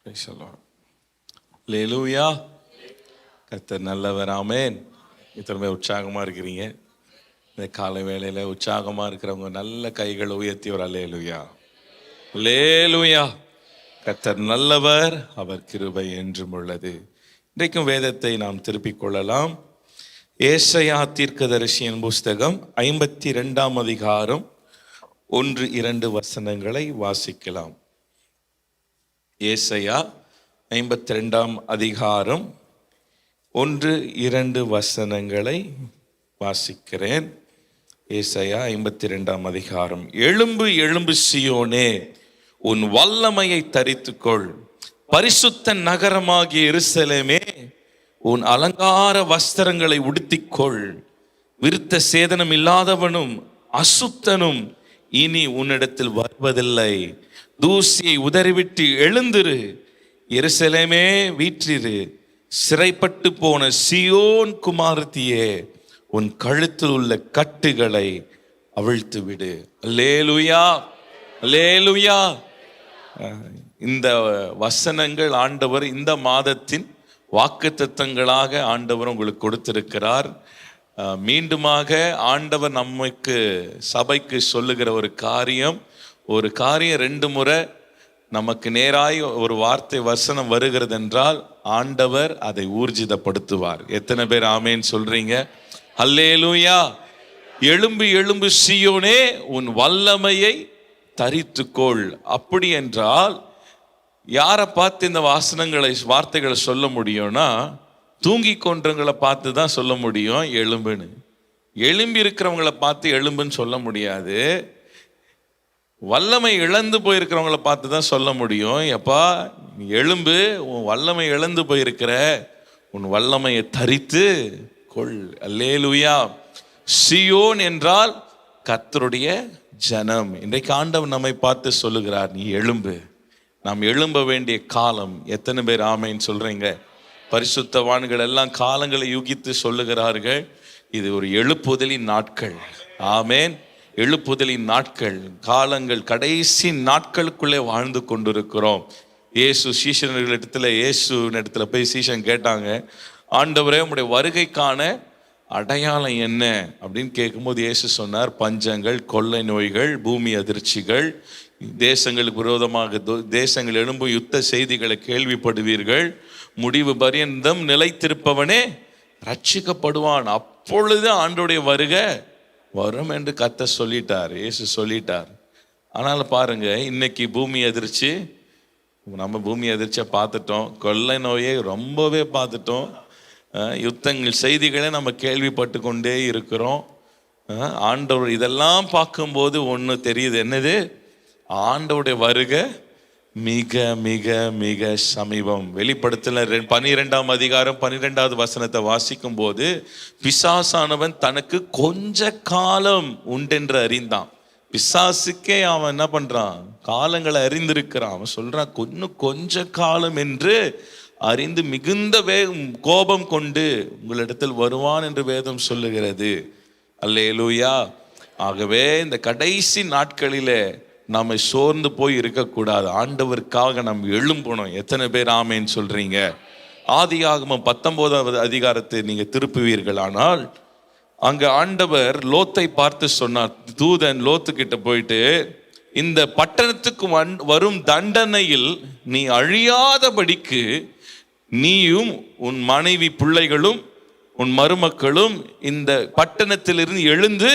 அல்லேலூயா. கர்த்தர் நல்லவர். ஆமென். இத்தனை உற்சாகமா இருக்கிறீங்க. இந்த காலை வேளையில உற்சாகமா இருக்கிறவங்க நல்ல கைகளை உயர்த்தி ஒரு அல்லேலூயா. அல்லேலூயா. கர்த்தர் நல்லவர், அவர் கிருபை என்றும் உள்ளது. இன்றைக்கும் வேதத்தை நாம் திருப்பிக் கொள்ளலாம். ஏசாயா தீர்க்கதரிசியின் புஸ்தகம் 52 அதிகாரம் 1-2 வசனங்களை வாசிக்கலாம். ஏசாயா 52 அதிகாரம் 1-2 வசனங்களை வாசிக்கிறேன். ஏசாயா 52 அதிகாரம். எழும்பு எழும்பு சீயோனே, உன் வல்லமையை தரித்துக்கொள். பரிசுத்த நகரமாகிய எருசலேமே, உன் அலங்கார வஸ்திரங்களை உடுத்திக்கொள். விருத்த சேதனம் இல்லாதவனும் அசுத்தனும் இனி உன்னிடத்தில் வருவதில்லை. தூசியை உதறிவிட்டு எழுந்திரு, எருசலேமே வீற்றிரு. சிறைப்பட்டு போன சீயோன் குமாரத்தியே, உன் கழுத்தில் உள்ள கட்டுகளை அவிழ்த்து விடு. அல்லேலூயா, அல்லேலூயா. இந்த வசனங்கள் ஆண்டவர் இந்த மாதத்தின் வாக்குத்தத்தங்களாக ஆண்டவர் உங்களுக்கு கொடுத்திருக்கிறார். மீண்டுமாக ஆண்டவர் நமக்கு சபைக்கு சொல்லுகிற ஒரு காரியம் 2 முறை நமக்கு நேராய் ஒரு வார்த்தை வசனம் வருகிறது என்றால் ஆண்டவர் அதை ஊர்ஜிதப்படுத்துவார். எத்தனை பேர் ஆமேன் சொல்றீங்க? அல்லேலூயா. எழும்பு எழும்பு சீயோனே, உன் வல்லமையை தரித்துக்கொள். அப்படி என்றால் யாரை பார்த்து இந்த வார்த்தைகளை சொல்ல முடியும்னா, தூங்கி கொன்றவங்களை பார்த்து தான் சொல்ல முடியும் எழும்புன்னு. எழும்பி இருக்கிறவங்களை பார்த்து எழும்புன்னு சொல்ல முடியாது. வல்லமை இழந்து போயிருக்கிறவங்களை பார்த்து தான் சொல்ல முடியும். எப்பா நீ எழும்பு, உன் வல்லமை இழந்து போயிருக்கிற, உன் வல்லமையை தரித்து கொள். அல்லேலூயா. சீயோன் என்றால் கர்த்தருடைய ஜனம். இன்றைக்கு ஆண்டவர் நம்மை பார்த்து சொல்லுகிறார், நீ எழும்பு. நாம் எழும்ப வேண்டிய காலம். எத்தனை பேர் ஆமேன்னு சொல்றீங்க? பரிசுத்தவான்கள் எல்லாம் காலங்களை யூகித்து சொல்லுகிறார்கள், இது ஒரு எழுப்புதலின் நாட்கள். ஆமேன். எழுப்புதலின் நாட்கள், காலங்கள், கடைசி நாட்களுக்குள்ளே வாழ்ந்து கொண்டிருக்கிறோம். இயேசுவினிடத்துல போய் சீஷன் கேட்டாங்க, ஆண்டவரே உம்முடைய வருகைக்கான அடையாளம் என்ன அப்படின்னு கேட்கும்போது இயேசு சொன்னார், பஞ்சங்கள், கொள்ளை நோய்கள், பூமி அதிர்ச்சிகள், தேசங்களுக்கு விரோதமாக தேசங்கள் எழும்பும் யுத்த செய்திகளை கேள்விப்படுவீர்கள். முடிவு பரியந்தம் நிலைத்திருப்பவனே ரட்சிக்கப்படுவான். அப்பொழுது ஆண்டவருடைய வருகை வரும் என்று கர்த்தர் சொல்லிட்டார், இயேசு சொல்லிட்டார். ஆனால் பாருங்க, இன்னைக்கு பூமி அதிர்ச்சி, நம்ம பூமி அதிர்ச்சியை பார்த்துட்டோம், கொள்ளை நோயை ரொம்பவே பார்த்துட்டோம், யுத்தங்கள் செய்திகளை நம்ம கேள்விப்பட்டு கொண்டே இருக்கிறோம். ஆண்டவர் இதெல்லாம் பார்க்கும்போது ஒன்று தெரியுது, என்னது? ஆண்டவருடைய வருகை மிக மிக மிக சமீபம். வெளிப்படுத்தல 12 அதிகாரம் 12வது வசனத்தை வாசிக்கும் போது, பிசாசானவன் தனக்கு கொஞ்ச காலம் உண்டென்று அறிந்தான். பிசாசுக்கே அவன் என்ன பண்றான்? காலங்களை அறிந்திருக்கிறான். அவன் சொல்றான், கொஞ்ச காலம் என்று அறிந்து மிகுந்த கோபம் கொண்டு உங்களிடத்தில் வருவான் என்று வேதம் சொல்லுகிறது. அல்லேலூயா. ஆகவே இந்த கடைசி நாட்களிலே நாம சோர்ந்து போய் இருக்கக்கூடாது. ஆண்டவருக்காக நாம் எழும்பணும். எத்தனை பேர் ஆமேன்னு சொல்றீங்க? ஆதியாகமம் 19வது அதிகாரத்தை நீங்க திருப்புவீர்கள் ஆனால், அங்க ஆண்டவர் லோத்தை பார்த்து சொன்னார். தூதன் லோத்து கிட்ட போயிட்டு, இந்த பட்டணத்துக்கு வரும் தண்டனையில் நீ அழியாதபடிக்கு நீயும் உன் மனைவி பிள்ளைகளும் உன் மருமக்களும் இந்த பட்டணத்திலிருந்து எழுந்து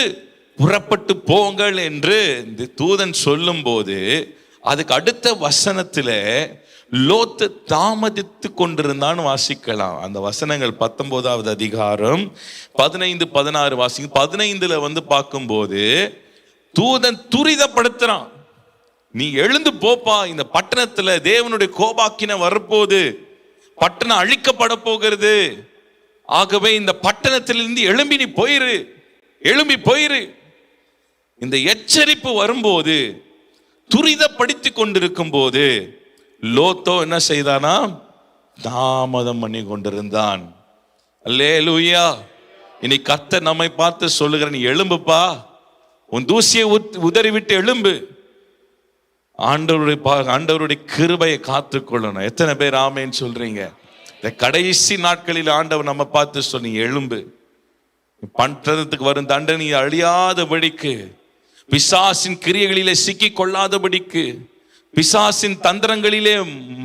புறப்பட்டு போங்கள் என்று இந்த தூதன் சொல்லும் போது, அதுக்கு அடுத்த வசனத்துல லோத்து தாமதித்து கொண்டிருந்தான்னு வாசிக்கலாம். அந்த வசனங்கள் 19வது அதிகாரம் 15-16 வாசிங்க. 15ல பார்க்கும்போது தூதன் துரிதப்படுத்துறான், நீ எழுந்து போப்பா, இந்த பட்டணத்துல தேவனுடைய கோபாக்கின வரப்போகுது, பட்டணம் அழிக்கப்பட போகிறது. ஆகவே இந்த பட்டணத்திலிருந்து எழும்பி நீ போயிரு, எழும்பி போயிரு. இந்த எச்சரிப்பு வரும்போது, துரிதப்படுத்தி கொண்டிருக்கும் போது லோத்தோ என்ன செய்தானா? தாமதம் பண்ணி கொண்டிருந்தான். அல்லேலூயா. இனி கர்த்தர் நம்மை பார்த்து சொல்லுகிற, நீ எழும்புப்பா, உன் தூசியை உதறி விட்டு எழும்பு. ஆண்டவருடைய கிருபையை காத்துக்கொள்ளணும். எத்தனை பேர் ஆமேன்னு சொல்றீங்க? இந்த கடைசி நாட்களில் ஆண்டவர் நம்ம பார்த்து சொல்லி, எழும்பு, பண்றதுக்கு வரும் தண்டனை அழியாதபடிக்கு, பிசாசின் கிரியைகளிலே சிக்கி கொள்ளாதபடிக்கு, பிசாசின் தந்திரங்களிலே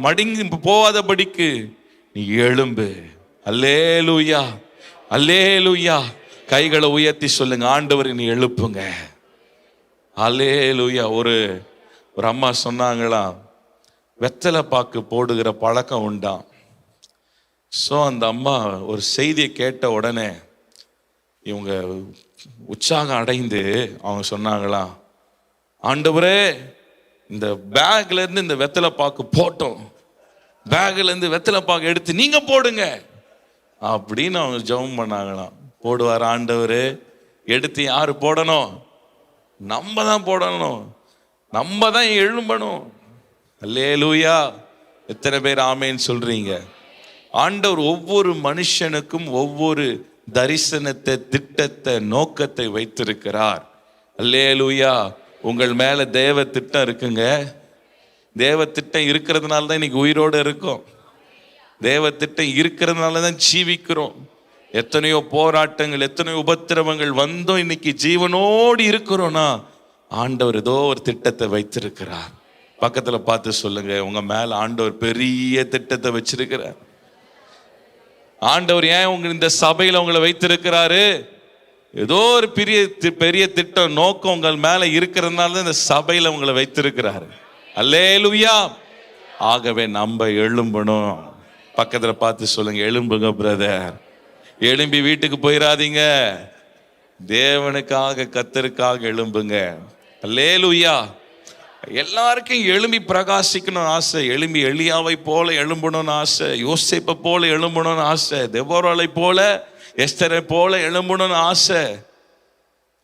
மடங்கி போகாதபடிக்கு நீ எழும்பு. அல்லேலூயா, அல்லேலூயா. கைகளை உயர்த்தி சொல்லுங்க, ஆண்டவரை நீ எழுப்புங்க. அல்லேலூயா. ஒரு அம்மா சொன்னாங்களாம், வெத்தலை பாக்கு போடுகிற பழக்கம் உண்டாம். ஸோ அந்த அம்மா ஒரு செய்தியை கேட்ட உடனே இவங்க உற்சாகம் அடைந்து அவங்க சொன்னாங்களாம், ஆண்டவரே, இந்த பேக்ல இருந்து இந்த வெத்தலை பாக்கு போட்டோம், பேக்ல இருந்து வெத்தலை பாக்கு எடுத்து நீங்க போடுங்க அப்படின்னு அவங்க ஜெபம் பண்ணாங்களாம். போடுவார் ஆண்டவர். எடுத்து யாரு போடணும்? நம்ம தான் போடணும், நம்ம தான் எழும்பணும். அல்லேலூயா. எத்தனை பேர் ஆமேன்னு சொல்றீங்க? ஆண்டவர் ஒவ்வொரு மனுஷனுக்கும் ஒவ்வொரு தரிசனத்தை, திட்டத்தை, நோக்கத்தை வைத்திருக்கிறார். அல்லேலூயா. உங்கள் மேல தேவ திட்டம் இருக்குங்க. தேவ திட்டம் இருக்கிறதுனால தான் இன்னைக்கு உயிரோடு இருக்கும். தேவ திட்டம் இருக்கிறதுனால தான் ஜீவிக்கிறோம். எத்தனையோ போராட்டங்கள், எத்தனையோ உபத்திரவங்கள் வந்தும் இன்னைக்கு ஜீவனோடு இருக்கிறோம்னா ஆண்டவர் ஏதோ ஒரு திட்டத்தை வைத்திருக்கிறார். பக்கத்துல பார்த்து சொல்லுங்க, உங்க மேல ஆண்டவர் பெரிய திட்டத்தை வச்சிருக்கிறார். ஆண்டவர் ஏன் உங்க இந்த சபையில உங்களை வைத்திருக்கிறாரு? ஏதோ ஒரு பெரிய திட்டம், நோக்கம் உங்கள் மேல இருக்கிறதுனால தான் இந்த சபையில உங்களை வைத்திருக்கிறாரு. அல்லேலூயா. ஆகவே நம்ம எழும்பணும். பக்கத்துல பார்த்து சொல்லுங்க, எழும்புங்க பிரதர். எழும்பி வீட்டுக்கு போயிடாதீங்க. தேவனுக்காக, கர்த்தருக்காக எழும்புங்க. அல்லேலூயா. எல்லாருக்கும் எழும்பி பிரகாசிக்கணும்னு ஆசை. எழும்பி எலியாவை போல எழும்பணும்னு ஆசை, யோசேப்பை போல எழும்பணும்னு ஆசை, தெபோராளை போல, எஸ்தரை போல எழும்பணும்னு ஆசை,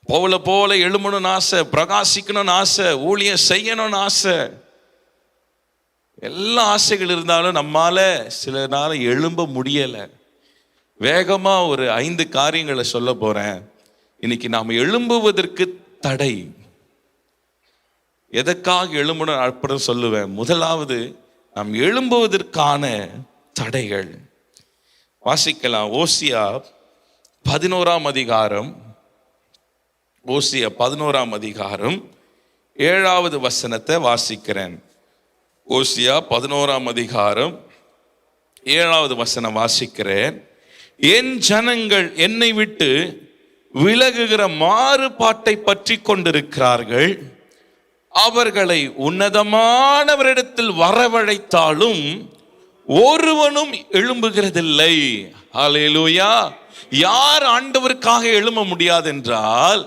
பவுலை போல எழும்பணும்னு ஆசை, பிரகாசிக்கணும்னு ஆசை, ஊழியம் செய்யணும்னு ஆசை. எல்லா ஆசைகள் இருந்தாலும் நம்மால சில நாள் எழும்ப முடியல. வேகமா ஒரு 5 காரியங்களை சொல்ல போறேன். இன்னைக்கு நாம் எழும்புவதற்கு தடை. எதற்காக எழும்பணும் அப்புறம் சொல்லுவேன். முதலாவது, நாம் எழும்புவதற்கான தடைகள். வாசிக்கலாம். ஓசியா 11ஆம் அதிகாரம், ஓசியா 11ஆம் அதிகாரம் 7வது வசனத்தை வாசிக்கிறேன். ஓசியா 11ஆம் அதிகாரம் 7வது வசனம் வாசிக்கிறேன். என் ஜனங்கள் என்னை விட்டு விலகுகிற மாறுபாட்டை பற்றி கொண்டிருக்கிறார்கள். அவர்களை உன்னதமானவரிடத்தில் வரவழைத்தாலும் ஒருவனும் எழும்புகிறதில்லை. ஹல்லேலூயா. யார் ஆண்டவருக்காக எழும்ப முடியாது என்றால்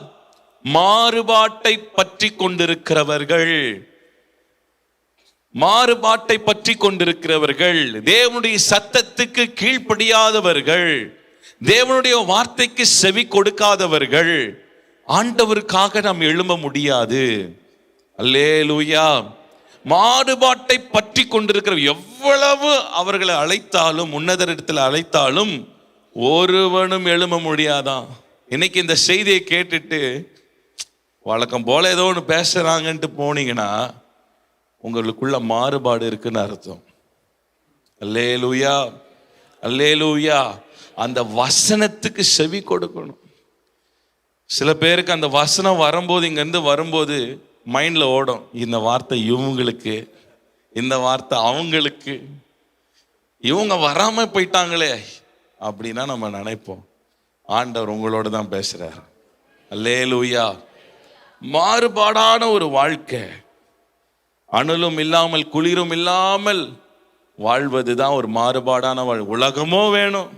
மாறுபாட்டை பற்றி கொண்டிருக்கிறவர்கள். மாறுபாட்டை பற்றி கொண்டிருக்கிறவர்கள், தேவனுடைய சத்தத்துக்கு கீழ்ப்படியாதவர்கள், தேவனுடைய வார்த்தைக்கு செவி கொடுக்காதவர்கள். ஆண்டவருக்காக நாம் எழும்ப முடியாது. அல்லேலூயா. மாறுபாட்டை பற்றி கொண்டிருக்கிற எவ்வளவு அவர்களை அழைத்தாலும், உன்னதரிடத்தில் அழைத்தாலும் ஒருவனும் எழும்ப முடியாதான். இன்னைக்கு இந்த செய்தியை கேட்டுட்டு வழக்கம் போல ஏதோ ஒன்று பேசுறாங்கன்ட்டு போனீங்கன்னா உங்களுக்குள்ள மாறுபாடு இருக்குன்னு அர்த்தம். அல்லேலூயா, அல்லேலூயா. அந்த வசனத்துக்கு செவி கொடுக்கணும். சில பேருக்கு அந்த வசனம் வரும்போது, இங்கேருந்து வரும்போது மைண்டில் ஓடும், இந்த வார்த்தை இவங்களுக்கு, இந்த வார்த்தை அவங்களுக்கு, இவங்க வராமல் போயிட்டாங்களே அப்படின்னா நம்ம நினைப்போம். ஆண்டவர் உங்களோட தான் பேசுகிறார். அல்லேலூயா. மாறுபாடான ஒரு வாழ்க்கை, அனலும் இல்லாமல் குளிரும் இல்லாமல் வாழ்வது தான் ஒரு மாறுபாடான உலகமும் வேணும்,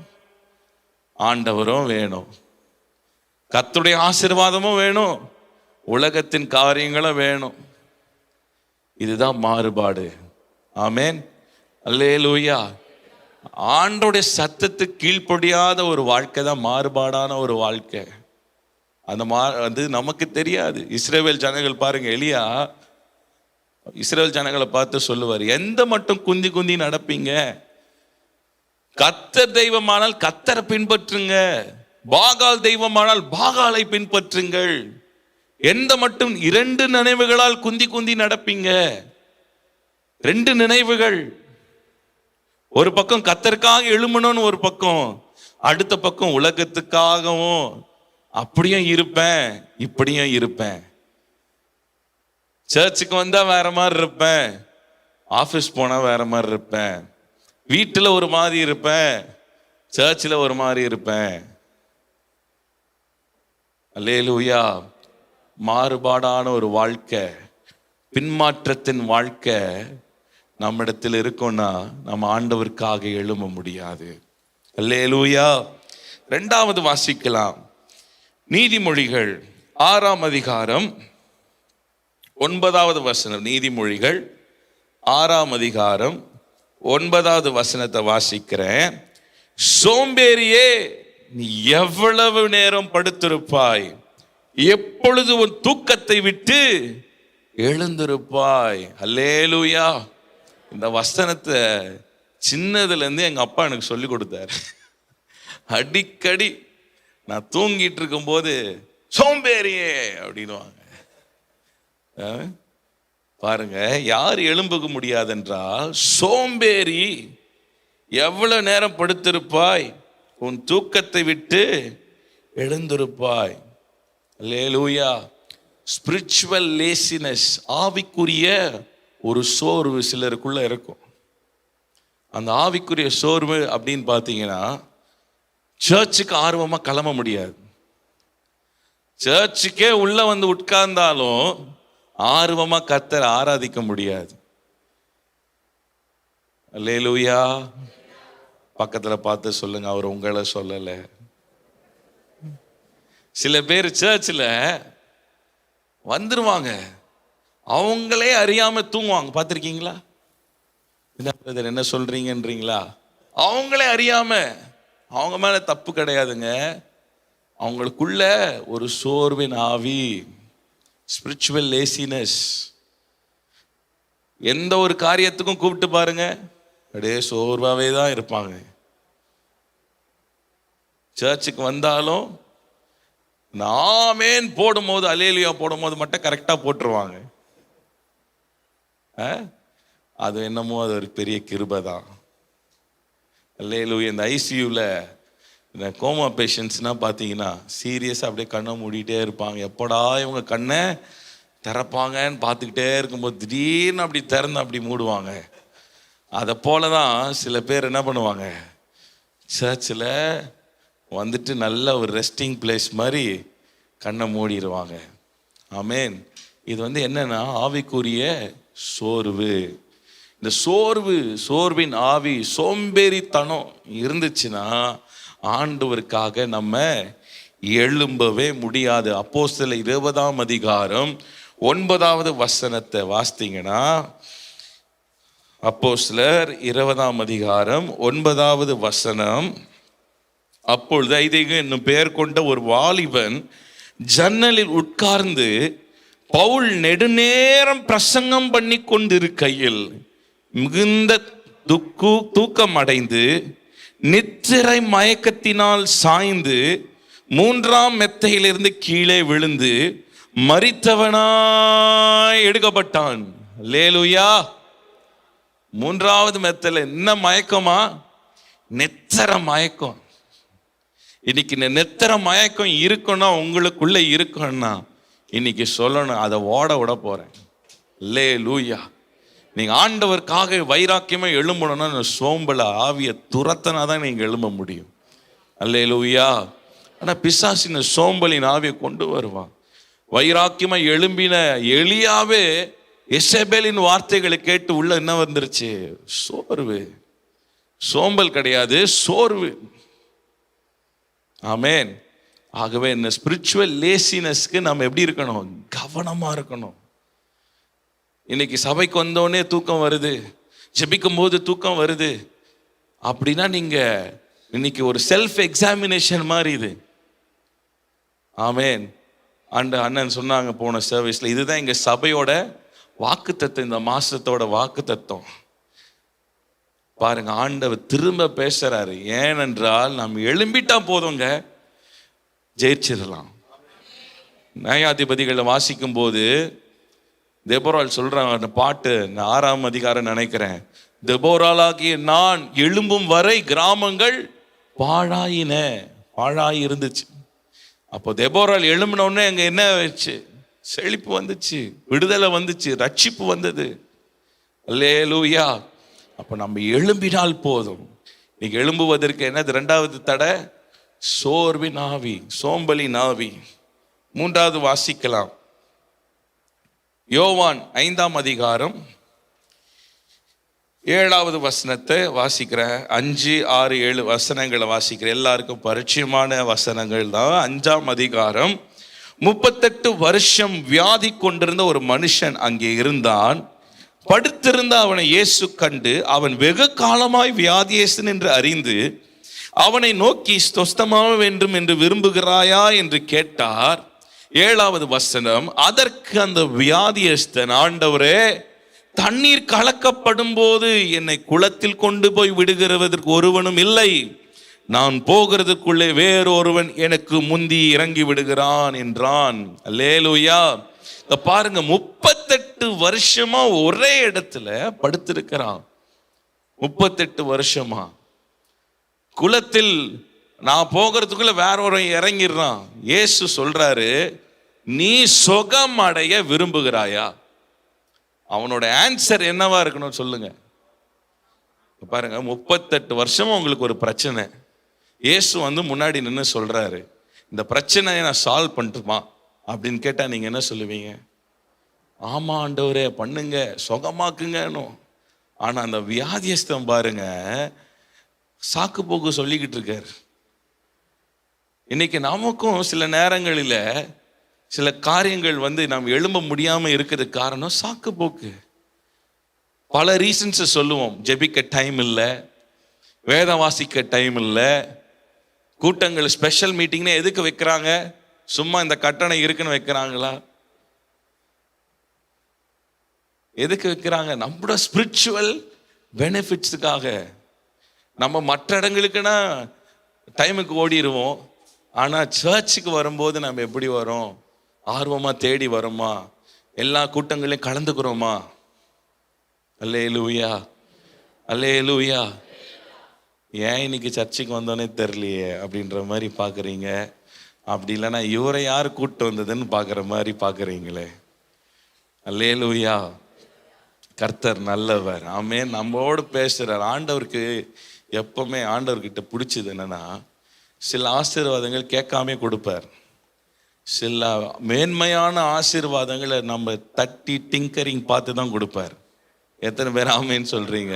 ஆண்டவரும் வேணும், கர்த்தருடைய ஆசீர்வாதமும் வேணும், உலகத்தின் காரியங்களும் வேணும். இதுதான் மாறுபாடு. ஆமேன். அல்லேலூயா. ஆண்டோடைய சத்தத்துக்கு கீழ்ப்படியாத ஒரு வாழ்க்கை தான் மாறுபாடான ஒரு வாழ்க்கை. அது நமக்கு தெரியாது. இஸ்ரவேல் ஜனங்கள் பாருங்க, எலியா இஸ்ரவேல் ஜனங்களை பார்த்து சொல்லுவார், எந்த மட்டும் குந்தி குந்தி நடப்பீங்க? கர்த்தர் தெய்வமானால் கர்த்தரை பின்பற்றுங்க, பாகால் தெய்வமானால் பாகாலை பின்பற்றுங்கள். எந்த மட்டும் 2 நினைவுகளால் குந்தி குந்தி நடப்பீங்க? 2 நினைவுகள். ஒரு பக்கம் கர்த்தருக்காக எழும்பணும்னு ஒரு பக்கம், அடுத்த பக்கம் உலகத்துக்காகவும் அப்படியும் இருப்பேன் இப்படியும் இருப்பேன். சர்ச்சுக்கு வந்தா வேற மாதிரி இருப்பேன், ஆபீஸ் போனா வேற மாதிரி இருப்பேன், வீட்டுல ஒரு மாதிரி இருப்பேன், சர்ச்சில் ஒரு மாதிரி இருப்பேன். அல்லேலூயா. மாறுபாடான ஒரு வாழ்க்கை, பின்மாற்றத்தின் வாழ்க்கை நம்மிடத்தில் இருக்கும்னா நம்ம ஆண்டவருக்காக எழும்ப முடியாது. அல்லேலூயா. 2வது வாசிக்கலாம். நீதிமொழிகள் 6ஆம் அதிகாரம் 9வது வசனம். நீதிமொழிகள் 6ஆம் அதிகாரம் 9வது வசனத்தை வாசிக்கிறேன். சோம்பேறியே, நீ எவ்வளவு நேரம் படுத்திருப்பாய், எப்பொழுது உன் தூக்கத்தை விட்டு எழுந்திருப்பாய். அல்லேலூயா. இந்த வசனத்தை சின்னதுல இருந்து எங்க அப்பா எனக்கு சொல்லி கொடுத்தாரு. அடிக்கடி நான் தூங்கிட்டு இருக்கும் போது சோம்பேறியே அப்படின்னுவாங்க. பாருங்க, யார் எழும்புக முடியாது என்றால் சோம்பேறி. எவ்வளவு நேரம் படுத்திருப்பாய், உன் தூக்கத்தை விட்டு எழுந்திருப்பாய். அல்லேலூயா. ஸ்பிரிச்சுவல் லேசினஸ், ஆவிக்குரிய ஒரு சோர்வு சிலருக்குள்ள இருக்கும். அந்த ஆவிக்குரிய சோர்வு அப்படின்னு பார்த்தீங்கன்னா, சர்ச்சுக்கு ஆர்வமா கிளம்ப முடியாது. சர்ச்சுக்கே உள்ள வந்து உட்கார்ந்தாலும் ஆர்வமா கர்த்தரை ஆராதிக்க முடியாது. அல்லேலூயா. பக்கத்துல பார்த்து சொல்லுங்க, அவர் உங்களை சொல்லல. சில பேர் சர்ச்சில் வந்துருவாங்க, அவங்களே அறியாம தூங்குவாங்க. பார்த்துருக்கீங்களா? என்ன சொல்றீங்கன்றீங்களா? அவங்களே அறியாம. அவங்க மேல தப்பு கிடையாதுங்க, அவங்களுக்குள்ள ஒரு சோர்வின் ஆவி, ஸ்பிரிச்சுவல் லேசினஸ். எந்த ஒரு காரியத்துக்கும் கூப்பிட்டு பாருங்க, அப்படியே சோர்வாவே தான் இருப்பாங்க. சர்ச்சுக்கு வந்தாலும் ஆமென் போடும்போது, அல்லேலூயா போடும்போது மட்டும் கரெக்டா போட்டுருவாங்க. அது என்னமோ அது ஒரு பெரிய கிருபை தான். அல்லேலூயா. இந்த ஐசியூல இந்த கோமா பேஷண்ட்ஸ்னா பார்த்தீங்கன்னா சீரியஸாக அப்படியே கண்ணை மூடிட்டே இருப்பாங்க. எப்படா இவங்க கண்ணை திறப்பாங்கன்னு பார்த்துக்கிட்டே இருக்கும்போது திடீர்னு அப்படி திறந்து அப்படி மூடுவாங்க. அதை போல தான் சில பேர் என்ன பண்ணுவாங்க, சர்ச்சில் வந்துட்டு நல்ல ஒரு ரெஸ்டிங் பிளேஸ் மாதிரி கண்ணை மூடிடுவாங்க. ஆமேன். இது என்னன்னா ஆவிக்குரிய சோர்வு. இந்த சோர்வின் ஆவி, சோம்பேறித்தனம் இருந்துச்சுன்னா ஆண்டவருக்காக நம்ம எழும்பவே முடியாது. அப்போஸ்தலர் 20ஆம் அதிகாரம் 9வது வசனத்தை வாசித்தீங்கன்னா, அப்போஸ்தலர் 20ஆம் அதிகாரம் 9வது வசனம். அப்பொழுது ஐதேகு என்னும் பெயர் கொண்ட ஒரு வாலிபன் ஜன்னலில் உட்கார்ந்து பவுல் நெடுநேரம் பிரசங்கம் பண்ணி கொண்டிருக்கையில் மிகுந்த தூக்கம் அடைந்து நித்திரை மயக்கத்தினால் சாய்ந்து 3ஆம் மெத்தையிலிருந்து கீழே விழுந்து மரித்தவனாய் எடுக்கப்பட்டான். அல்லேலூயா. 3வது மெத்தையில என்ன மயக்கமா? நெத்திர மயக்கம். இன்னைக்கு இந்த நெத்திர மயக்கம் இருக்குன்னா, உங்களுக்குள்ள இருக்குன்னா, இன்னைக்கு சொல்லணும், அதை ஓட விட போறேன். அல்லேலூயா. நீங்க ஆண்டவருக்காக வைராக்கியமா எழும்பணும்னா சோம்பல ஆவிய துரத்தனா தான் நீங்க எழும்ப முடியும். அல்லேலூயா. ஆனா பிசாசின் சோம்பலின் ஆவியை கொண்டு வருவான். வைராக்கியமா எழும்பின எலியாவே எசபேலின் வார்த்தைகளை கேட்டு உள்ள என்ன வந்துருச்சு? சோர்வு. சோம்பல் கிடையாது, சோர்வு. ஆமேன். ஆகவே இந்த ஸ்பிரிச்சுவல் லேசினஸ்க்கு நம்ம எப்படி இருக்கணும்? கவனமா இருக்கணும். இன்னைக்கு சபைக்கு வந்தோடனே தூக்கம் வருது, ஜெபிக்கும் போது தூக்கம் வருது அப்படின்னா நீங்க இன்னைக்கு ஒரு செல்ஃப் எக்ஸாமினேஷன் மாதிரி இது. ஆமேன். அண்ணன் சொன்னாங்க போன சர்வீஸ்ல, இதுதான் எங்க சபையோட வாக்குத்தத்தம், இந்த மாசத்தோட வாக்குத்தத்தம். பாருங்க, ஆண்டவர் திரும்ப பேசுறாரு. ஏனென்றால் நாம் எழும்பிட்டா போதுங்க, ஜெயிச்சிடலாம். நியாயாதிபதிகளை வாசிக்கும் போது தெபோராள் சொல்றாங்க அந்த பாட்டு, 6ஆம் அதிகாரம் நினைக்கிறேன். தெபோராளாகிய நான் எழும்பும் வரை கிராமங்கள் பாழாயின, பாழாய் இருந்துச்சு. அப்போ தெபோராள் எழும்பினோடனே அங்க என்ன வச்சு? செழிப்பு வந்துச்சு, விடுதலை வந்துச்சு, ரட்சிப்பு வந்தது. அல்லேலூயா. அப்ப நம்ம எழும்பினால் போதும். இன்னைக்கு எழும்புவதற்கு என்னது? 2வது தடை சோர்வின் ஆவி, சோம்பலின் ஆவி. 3வது வாசிக்கலாம். யோவான் 5ஆம் அதிகாரம் 7வது வசனத்தை வாசிக்கிறேன். 5, 6, 7 வசனங்களை வாசிக்கிறேன். எல்லாருக்கும் பரிச்சயமான வசனங்கள் தான். 5ஆம் அதிகாரம். 38 வருஷம் வியாதி கொண்டிருந்த ஒரு மனுஷன் அங்கே இருந்தான். படுத்திருந்த அவனை இயேசு கண்டு, அவன் வெகு காலமாய் வியாதியேசன் என்று அறிந்து அவனை நோக்கி, ஸ்தோஸ்தமாக வேண்டும் என்று விரும்புகிறாயா என்று கேட்டார். 7வது வசனம். அதற்கு அந்த வியாதியஸ்தன், ஆண்டவரே, தண்ணீர் கலக்கப்படும் போது என்னை குளத்தில் கொண்டு போய் விடுகிறதற்கு ஒருவனும் இல்லை, நான் போகிறதுக்குள்ளே வேறொருவன் எனக்கு முந்தி இறங்கி விடுகிறான் என்றான். அல்லேலூயா. பாருங்க, 38 வருஷமா ஒரே இடத்துல படுத்திருக்கிறான். 38 வருஷமா குளத்தில் நான் போகிறதுக்குள்ள வேற ஒரு இறங்கிடுறான். இயேசு சொல்றாரு, நீ சுகம் அடைய விரும்புகிறாயா? அவனோட ஆன்சர் என்னவா இருக்கணும் சொல்லுங்க. பாருங்க, 38 வருஷமா உங்களுக்கு ஒரு பிரச்சனை. இயேசு வந்து முன்னாடி நின்று சொல்றாரு, இந்த பிரச்சனையை நான் சால்வ் பண்ணட்டுமா அப்படின்னு கேட்டா நீங்க என்ன சொல்லுவீங்க? ஆமா ஆண்டவரே, பண்ணுங்க, சுகமாக்குங்கன்னு. ஆனா அந்த வியாதியஸ்தம் பாருங்க, சாக்கு போக்கு சொல்லிக்கிட்டு இருக்காரு. இன்னைக்கு நமக்கும் சில நேரங்களில் சில காரியங்கள் வந்து நாம் எழும்ப முடியாம இருக்கிறதுக்கு காரணம் சாக்கு போக்கு. பல ரீசன்ஸ் சொல்லுவோம். ஜெபிக்க டைம் இல்லை, வேதம் வாசிக்க டைம் இல்லை, கூட்டங்கள் ஸ்பெஷல் மீட்டிங்னு எதுக்கு வைக்கிறாங்க? சும்மா இந்த கட்டணம் இருக்குன்னு வைக்கிறாங்களா? எதுக்கு வைக்கிறாங்க? நம்மளோட ஸ்பிரிச்சுவல் பெனிஃபிட்ஸுக்காக. நம்ம மற்ற இடங்களுக்குன்னா டைமுக்கு ஓடிடுவோம். ஆனால் சர்ச்சுக்கு வரும்போது நம்ம எப்படி வரோம்? ஆர்வமாக தேடி வரோமா? எல்லா கூட்டங்களையும் கலந்துக்கிறோமா? அல்லேலூயா, அல்லேலூயா. ஏன் இன்னைக்கு சர்ச்சுக்கு வந்தோன்னே தெரியலையே அப்படின்ற மாதிரி பார்க்குறீங்க. அப்படி இல்லைன்னா இவரை யார் கூப்பிட்டு வந்ததுன்னு பார்க்குற மாதிரி பார்க்குறீங்களே. அல்லேலூயா. கர்த்தர் நல்லவர். ஆமென். நம்மோடு பேசுகிறார். ஆண்டவருக்கு எப்பவுமே ஆண்டவர்கிட்ட பிடிச்சது என்னன்னா, சில ஆசீர்வாதங்கள் கேட்காமே கொடுப்பார். சில மேன்மையான ஆசீர்வாதங்களை நம்ம தட்டி டிங்கரிங் பார்த்து தான் கொடுப்பார். எத்தனை பேர் ஆமேன்னு சொல்றீங்க?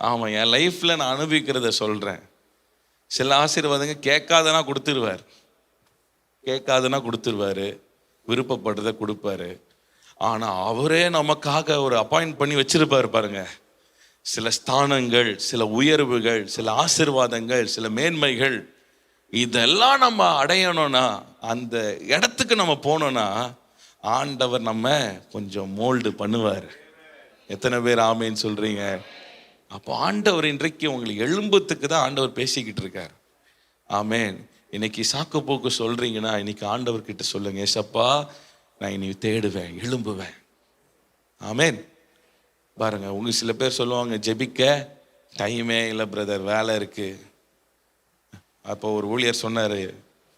ஆமாம், என் லைஃப்பில் நான் அனுபவிக்கிறத சொல்கிறேன். சில ஆசீர்வாதங்கள் கேட்காதனா கொடுத்துருவார், கேட்காதனா கொடுத்துருவாரு, விருப்பப்படுறத கொடுப்பாரு. ஆனால் அவரே நமக்காக ஒரு அப்பாயிண்ட் பண்ணி வச்சிருப்பாரு பாருங்க. சில ஸ்தானங்கள், சில உயர்வுகள், சில ஆசீர்வாதங்கள், சில மேன்மைகள், இதெல்லாம் நம்ம அடையணும்னா, அந்த இடத்துக்கு நம்ம போனோம்னா ஆண்டவர் நம்ம கொஞ்சம் மோல்டு பண்ணுவார். எத்தனை பேர் ஆமேன்னு சொல்றீங்க? அப்போ ஆண்டவர் இன்றைக்கு உங்களுக்கு எழும்புறதுக்கு தான் ஆண்டவர் பேசிக்கிட்டு இருக்கார். ஆமேன். இன்னைக்கு சாக்கு போக்கு சொல்றீங்கன்னா, இன்னைக்கு ஆண்டவர்கிட்ட சொல்லுங்க, ஏசப்பா நான் இனி தேடுவேன், எழும்புவேன். ஆமேன். பாருங்க, உங்க சில பேர் சொல்லுவாங்க, ஜெபிக்க டைமே இல்லை பிரதர், வேலை இருக்கு. அப்போ ஒரு ஊழியர் சொன்னாரு,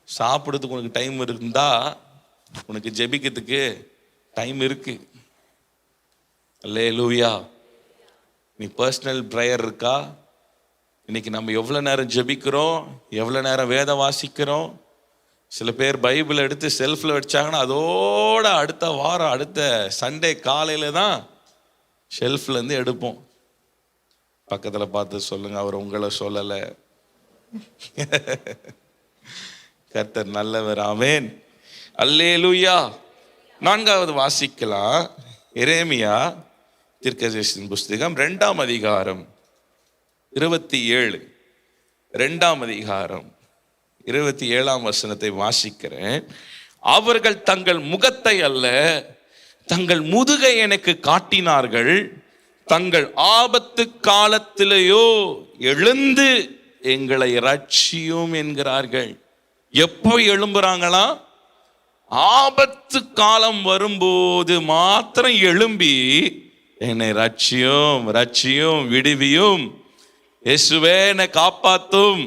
சாப்பிடுறதுக்கு உனக்கு டைம் இருந்தா உனக்கு ஜெபிக்கிறதுக்கு டைம் இருக்கு. அல்லேலூயா. நீ பர்சனல் ப்ரேயர் இருக்கா? இன்னைக்கு நம்ம எவ்வளோ நேரம் ஜெபிக்கிறோம், எவ்வளோ நேரம் வேதம் வாசிக்கிறோம். சில பேர் பைபிள் எடுத்து செல்ஃபில் வச்சாங்கன்னா அதோட அடுத்த வாரம், அடுத்த சண்டே காலையில தான் ஷெல்ஃப்லேருந்து எடுப்போம். பக்கத்தில் பார்த்து சொல்லுங்க, அவர் உங்களை சொல்லலை. கர்த்தர் நல்லவர். ஆமென். அல்லேலூயா. 4வது வாசிக்கலாம். எரேமியா தீர்க்கதரிசியின் புஸ்தகம் 2ஆம் அதிகாரம் 27. 2ஆம் அதிகாரம் 27ஆம் வசனத்தை வாசிக்கிறேன். அவர்கள் தங்கள் முகத்தை அல்ல தங்கள் முதுகை எனக்கு காட்டினார்கள், தங்கள் ஆபத்து காலத்திலேயோ எழுந்து எங்களை ரட்சியும் என்கிறார்கள். எப்போ எழும்புறாங்களா? ஆபத்து காலம் வரும்போது மாத்திரம் எழும்பி என்னை ரட்சியும் ரட்சியும் விடுவியும், இயேசுவே என்னை காப்பாத்தும்.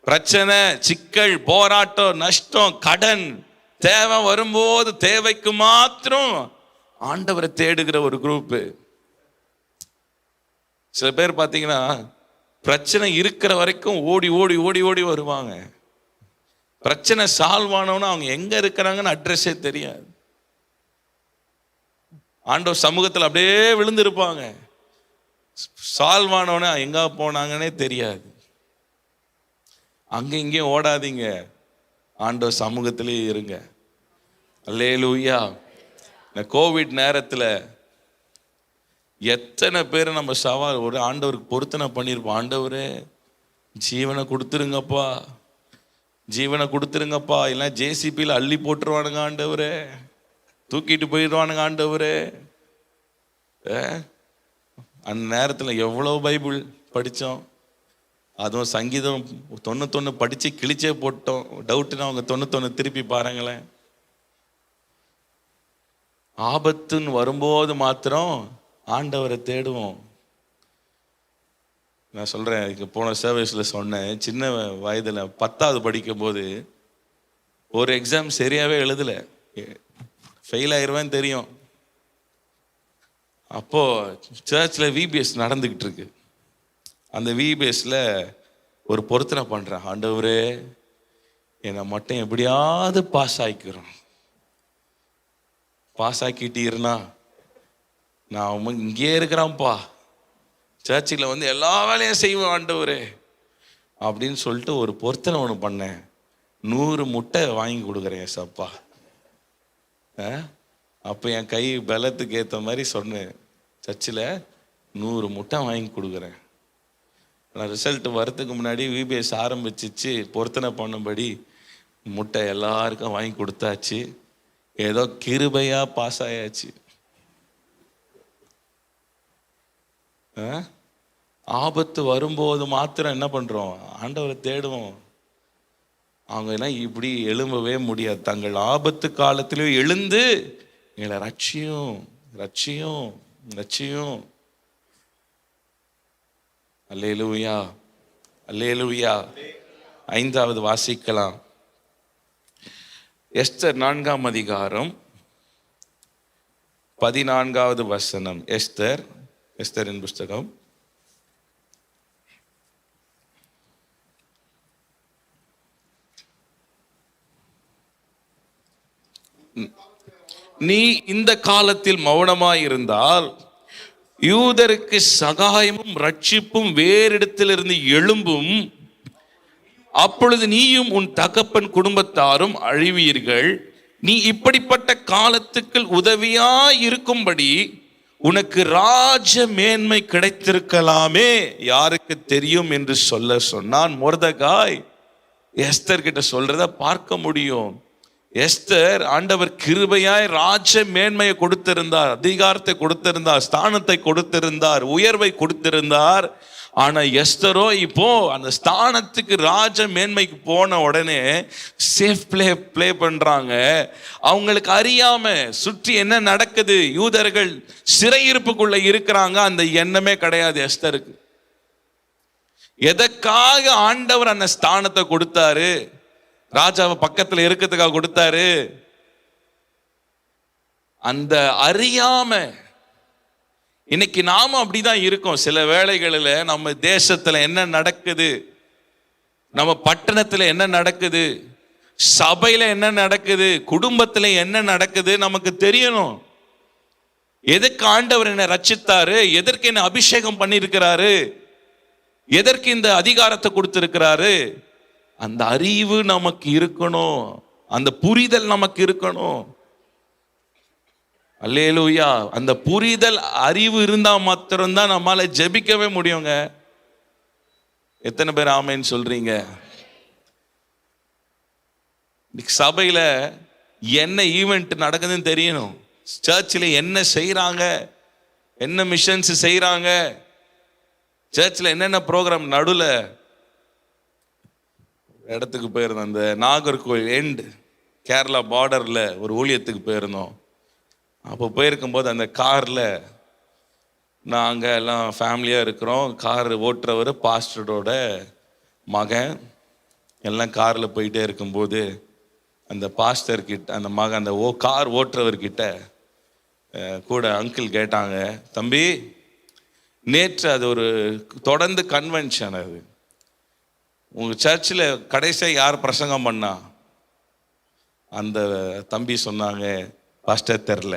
பிரச்சனை, சிக்கல், போராட்டம், நஷ்டம், கடன், தேவை வரும்போது தேவைக்கு மாத்திரம் ஆண்டவரை தேடுகிற ஒரு குரூப். சில பேர் பார்த்தீங்கன்னா பிரச்சனை இருக்கிற வரைக்கும் ஓடி ஓடி ஓடி ஓடி வருவாங்க. பிரச்சனை சால்வ் ஆனவனா அவங்க எங்க இருக்கிறாங்கன்னு அட்ரஸே தெரியாது. ஆண்டவர் சமூகத்தில் அப்படியே விழுந்திருப்பாங்க. சால்வ் ஆனவனா எங்க போனாங்கன்னே தெரியாது. அங்க இங்கேயும் ஓடாதீங்க, ஆண்டவர் சமூகத்திலே இருங்க. அல்லேலூயா. இந்த கோவிட் நேரத்தில் எத்தனை பேர் நம்ம சவால் ஒரு ஆண்டவருக்கு பொருத்தனை பண்ணியிருப்போம். ஆண்டவரே ஜீவனை கொடுத்துருங்கப்பா, ஜீவனை கொடுத்துருங்கப்பா, இல்லை ஜேசிபியில் அள்ளி போட்டுருவானுங்க ஆண்டவரே, தூக்கிட்டு போயிடுவானுங்க ஆண்டவரே. அந்த நேரத்தில் எவ்வளோ பைபிள் படித்தோம். அதுவும் சங்கீதம் 91 படித்து கிழிச்சே போட்டோம். டவுட்டுன்னா அவங்க 91 திருப்பி பாருங்களேன். ஆபத்துன்னு வரும்போது மாத்திரம் ஆண்டவரை தேடுவோம். நான் சொல்கிறேன், இங்கே போன சர்வீஸில் சொன்னேன், சின்ன வயதில் 10வது படிக்கும்போது ஒரு எக்ஸாம் சரியாகவே எழுதலை, ஃபெயில் ஆயிடுவேன்னு தெரியும். அப்போது சர்ச்சில் விபிஎஸ் நடந்துக்கிட்டு இருக்கு. அந்த விபிஎஸ்ல ஒரு பொருத்தனை பண்ணுறேன், ஆண்டவரே என்னை மட்டும் எப்படியாவது பாஸ் ஆகிக்கிறோம், பாஸ் ஆக்கிட்டீர்னா நான் இங்கே இருக்கிறான்ப்பா, சர்ச்சில் வந்து எல்லா வேலையும் செய்வேன் ஆண்டவரே அப்படின்னு சொல்லிட்டு ஒரு பொருத்தனை ஒன்று பண்ணேன். 100 முட்டை வாங்கி கொடுக்குறேன் சப்பா. அப்போ என் கை பலத்துக்கு ஏற்ற மாதிரி சொன்னேன், சர்ச்சில் 100 முட்டை வாங்கி கொடுக்குறேன். ஆனால் ரிசல்ட் வரத்துக்கு முன்னாடி விபிஎஸ் ஆரம்பிச்சிச்சு, பொருத்தனை பண்ணும்படி முட்டை எல்லாருக்கும் வாங்கி கொடுத்தாச்சு. ஏதோ கிருபையாக பாஸ் ஆயாச்சு. ஆபத்து வரும்போது மாத்திரம் என்ன பண்ணுறோம், ஆண்டவரை தேடுவோம். அவங்க எல்லாம் இப்படி எழும்பவே முடியாது. தங்கள் ஆபத்து காலத்திலும் எழுந்து எங்களை ரட்சியும் ரட்சியும் ரட்சியும். அல்லேலூயா அல்லேலூயா. 5வது வாசிக்கலாம். எஸ்தர் 4ஆம் அதிகாரம் 14வது வசனம். எஸ்தரின் புஸ்தகம். நீ இந்த காலத்தில் மௌனமாயிருந்தால் யூதருக்கு சகாயமும் ரட்சிப்பும் வேறிடத்திலிருந்து எழும்பும். அப்பொழுது நீயும் உன் தகப்பன் குடும்பத்தாரும் அழிவீர்கள். நீ இப்படிப்பட்ட காலத்துக்கு உதவியாய் இருக்கும்படி உனக்கு ராஜ மேன்மை கிடைத்திருக்கலாமே, யாருக்கு தெரியும் என்று சொல்ல சொன்னான். மொர்தெகாய் எஸ்தர் கிட்ட சொல்றத பார்க்க முடியும். எஸ்தர் ஆண்டவர் கிருபையாய் ராஜ மேன்மையை கொடுத்திருந்தார், அதிகாரத்தை கொடுத்திருந்தார், ஸ்தானத்தை கொடுத்திருந்தார், உயர்வை கொடுத்திருந்தார். ஆனா எஸ்தரோ இப்போ அந்த ஸ்தானத்துக்கு ராஜ மேன்மைக்கு போன உடனே சேஃப் பிளே பண்றாங்க. அவங்களுக்கு அறியாம சுற்றி என்ன நடக்குது, யூதர்கள் சிறையிருப்புக்குள்ள இருக்கிறாங்க, அந்த எண்ணமே கிடையாது எஸ்தருக்கு. எதற்காக ஆண்டவர் அந்த ஸ்தானத்தை கொடுத்தாரு, ராஜாவை பக்கத்துல இருக்கிறதுக்காக கொடுத்தாரு. அந்த அறியாம இன்னைக்கு நாம அப்படிதான் இருக்கோம். சில வேளைகளில் நம்ம தேசத்துல என்ன நடக்குது, நம்ம பட்டணத்துல என்ன நடக்குது, சபையில என்ன நடக்குது, குடும்பத்துல என்ன நடக்குது நமக்கு தெரியணும். எதற்கு ஆண்டவர் என்னை ரட்சித்தாரு, எதற்கு என்னை அபிஷேகம் பண்ணியிருக்கிறாரு, எதற்கு இந்த அதிகாரத்தை கொடுத்திருக்கிறாரு, அந்த அறிவு நமக்கு இருக்கணும், அந்த புரிதல் நமக்கு இருக்கணும். அல்லேலூயா. அந்த புரிதல் அறிவு இருந்தா மாத்திரம்தான் நம்மால ஜெபிக்கவே முடியுங்க. எத்தனை பேர் ஆமேன்னு சொல்றீங்க? சபையில என்ன ஈவெண்ட் நடக்குதுன்னு தெரியணும், சர்ச்சில் என்ன செய்யறாங்க, என்ன மிஷன்ஸ் செய்யறாங்க, சர்ச்சில் என்னென்ன ப்ரோக்ராம். நடுவில் இடத்துக்கு போயிருந்தேன், அந்த நாகர்கோவில் எண்டு கேரளா பார்டரில் ஒரு ஊழியத்துக்கு போயிருந்தோம். அப்போ போயிருக்கும்போது அந்த காரில் நாங்கள் எல்லாம் ஃபேமிலியாக இருக்கிறோம். கார் ஓட்டுறவர் பாஸ்டரோட மகன், எல்லாம் காரில் போயிட்டே இருக்கும்போது அந்த பாஸ்டர்கிட்ட அந்த மகன் அந்த கார் ஓட்டுறவர்கிட்ட கூட அங்கிள் கேட்டாங்க, தம்பி நேற்று அது ஒரு தொடர்ந்து கன்வென்ஷன், அது உங்கள் சர்ச்சில் கடைசியாக யார் பிரசங்கம் பண்ணா? அந்த தம்பி சொன்னாங்க, பாஸ்டர் தெரில.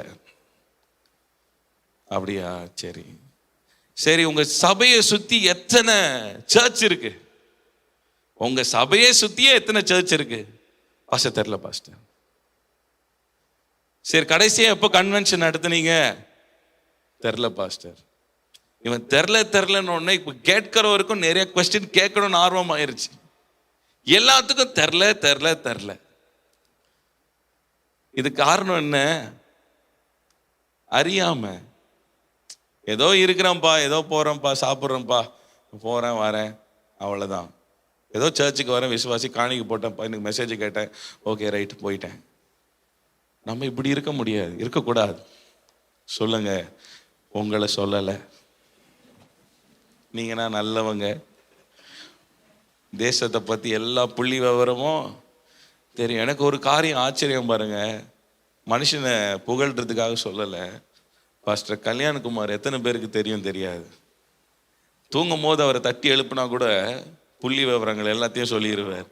அப்படியா, சரி சரி. உங்கள் சபையை சுற்றி எத்தனை சர்ச் இருக்கு? உங்கள் சபையை சுற்றியே எத்தனை சர்ச் இருக்கு? பாஸ்டர் தெரில பாஸ்டர். சரி, கடைசியாக எப்போ கன்வென்ஷன் நடத்துனீங்க? தெரில பாஸ்டர். இவன் தெரிலன்னு ஒன்று இப்போ கேட்கிறவருக்கும் நிறைய கொஸ்டின் கேட்கணும்னு ஆர்வம் ஆயிருச்சு. எல்லாத்துக்கும் தெரில. இது காரணம் என்ன? அறியாம. ஏதோ இருக்கிறேன்ப்பா, ஏதோ போகிறேன்ப்பா, சாப்பிட்றேன்ப்பா, போகிறேன் வரேன், அவ்வளோதான். ஏதோ சர்ச்சுக்கு வரேன், விசுவாசி, காணிக்கு போட்டேன்ப்பா, எனக்கு மெசேஜ் கேட்டேன், ஓகே ரைட்டு போயிட்டேன். நம்ம இப்படி இருக்க முடியாது, இருக்கக்கூடாது. சொல்லுங்க, உங்களை சொல்லலை, நீங்கன்னா நல்லவங்க, தேசத்தை பற்றி எல்லா புள்ளி விவரமும் தெரியும். எனக்கு ஒரு காரியம் ஆச்சரியம் பாருங்க, மனுஷனை புகழ்றதுக்காக சொல்லலை. பாஸ்டர் கல்யாணகுமார் எத்தனை பேருக்கு தெரியாது. தூங்கும் போது அவரை தட்டி எழுப்புனா கூட புள்ளி விவரங்கள் எல்லாத்தையும் சொல்லிடுவார்.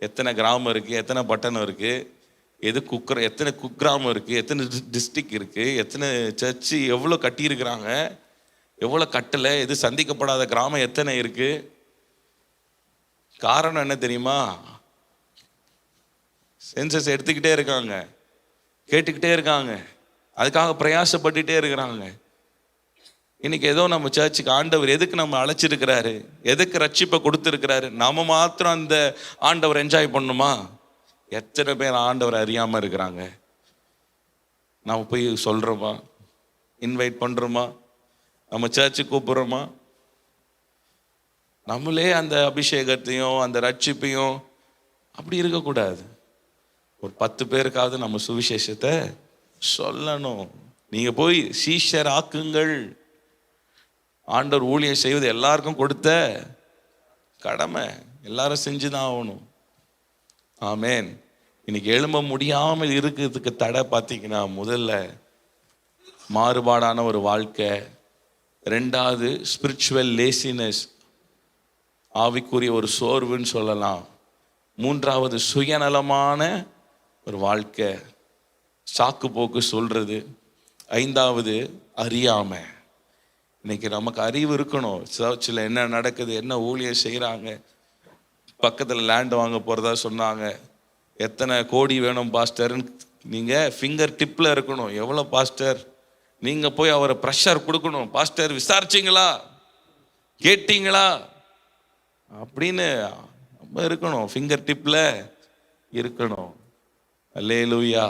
எத்தனை கிராமம் இருக்குது, எத்தனை பட்டணம் இருக்குது, எத்தனை குக்கிராமம் இருக்குது, எத்தனை டிஸ்ட்ரிக்ட் இருக்குது, எத்தனை சர்ச்சு எவ்வளோ கட்டியிருக்கிறாங்க, எவ்வளோ கட்டலை, எது சந்திக்கப்படாத கிராமம் எத்தனை இருக்குது. காரணம் என்ன தெரியுமா? சென்சஸ் எடுத்துக்கிட்டே இருக்காங்க, கேட்டுக்கிட்டே இருக்காங்க, அதுக்காக பிரயாசப்பட்டுட்டே இருக்கிறாங்க. இன்னைக்கு ஏதோ நம்ம சர்ச்சுக்கு ஆண்டவர் எதுக்கு நம்ம அழைச்சிருக்கிறாரு, எதுக்கு ரட்சிப்பை கொடுத்துருக்கிறாரு, நம்ம மாத்திரம் அந்த ஆண்டவர் என்ஜாய் பண்ணுமா? எத்தனை பேர் ஆண்டவர் அறியாமல் இருக்கிறாங்க. நம்ம போய் சொல்கிறோமா, இன்வைட் பண்ணுறோமா, நம்ம சர்ச்சுக்கு கூப்பிட்றோமா? நம்மளே அந்த அபிஷேகத்தையும் அந்த ரட்சிப்பையும் அப்படி இருக்கக்கூடாது. ஒரு 10 பேருக்காவது நம்ம சுவிசேஷத்தை சொல்லணும். நீங்கள் போய் சீஷர் ஆக்குங்கள். ஆண்டவர் ஊழியம் செய்வது எல்லாருக்கும் கொடுத்த கடமை, எல்லாரும் செஞ்சுதான் ஆகணும். ஆமேன். இன்னைக்கு எழும்ப முடியாமல் இருக்கிறதுக்கு தடை பார்த்தீங்கன்னா, முதல்ல மாறுபாடான ஒரு வாழ்க்கை, 2வது ஸ்பிரிச்சுவல் லேசினஸ், ஆவிக்குரிய ஒரு சோர்வுன்னு சொல்லலாம், 3வது சுயநலமான ஒரு வாழ்க்கை, சாக்கு போக்கு சொல்றது, 5வது அறியாமை. இன்னைக்கு நமக்கு அறிவு இருக்கணும். சர்ச்சில் என்ன நடக்குது, என்ன ஊழியம் செய்கிறாங்க, பக்கத்தில் லேண்ட் வாங்க போகிறதா சொன்னாங்க, எத்தனை கோடி வேணும் பாஸ்டர்ன்னு நீங்கள் ஃபிங்கர் டிப்பில் இருக்கணும். எவ்வளோ பாஸ்டர்? நீங்கள் போய் அவரை ப்ரெஷர் கொடுக்கணும். பாஸ்டர் விசாரிச்சிங்களா, கேட்டீங்களா அப்படின்னு நம்ம இருக்கணும், ஃபிங்கர் டிப்பில் இருக்கணும். அல்லேலூயா.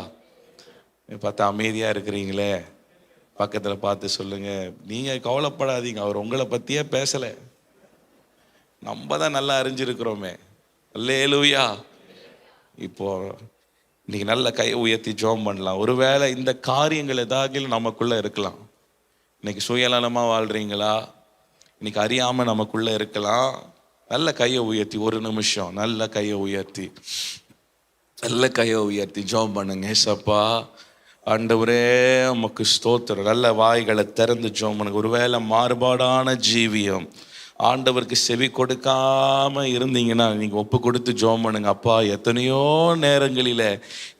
பார்த்தா அமைதியாக இருக்கிறீங்களே, பக்கத்தில் பார்த்து சொல்லுங்க, நீங்கள் கவலைப்படாதீங்க, அவர் உங்களை பற்றியே பேசலை, நம்ம தான் நல்லா அறிஞ்சிருக்கிறோமே. அல்லேலூயா. இப்போ இன்னைக்கு நல்ல கையை உயர்த்தி ஜெபம் பண்ணலாம். ஒருவேளை இந்த காரியங்கள் ஏதாவது நமக்குள்ளே இருக்கலாம். இன்னைக்கு சுயநலமாக வாழ்கிறீங்களா, இன்னைக்கு அறியாமல் நமக்குள்ளே இருக்கலாம். நல்ல கையை உயர்த்தி ஒரு நிமிஷம் நல்ல கையை உயர்த்தி ஜெபம் பண்ணுங்க. ஏசப்பா ஆண்டவரே உமக்கு ஸ்தோத்திரம். நல்ல வாய்களை திறந்து ஜெபம் பண்ணுங்க. ஒருவேளை மாறுபாடான ஜீவியம், ஆண்டவருக்கு செவி கொடுக்காம இருந்தீங்கன்னா நீங்கள் ஒப்பு கொடுத்து ஜெபம் பண்ணுங்க. அப்பா, எத்தனையோ நேரங்களில்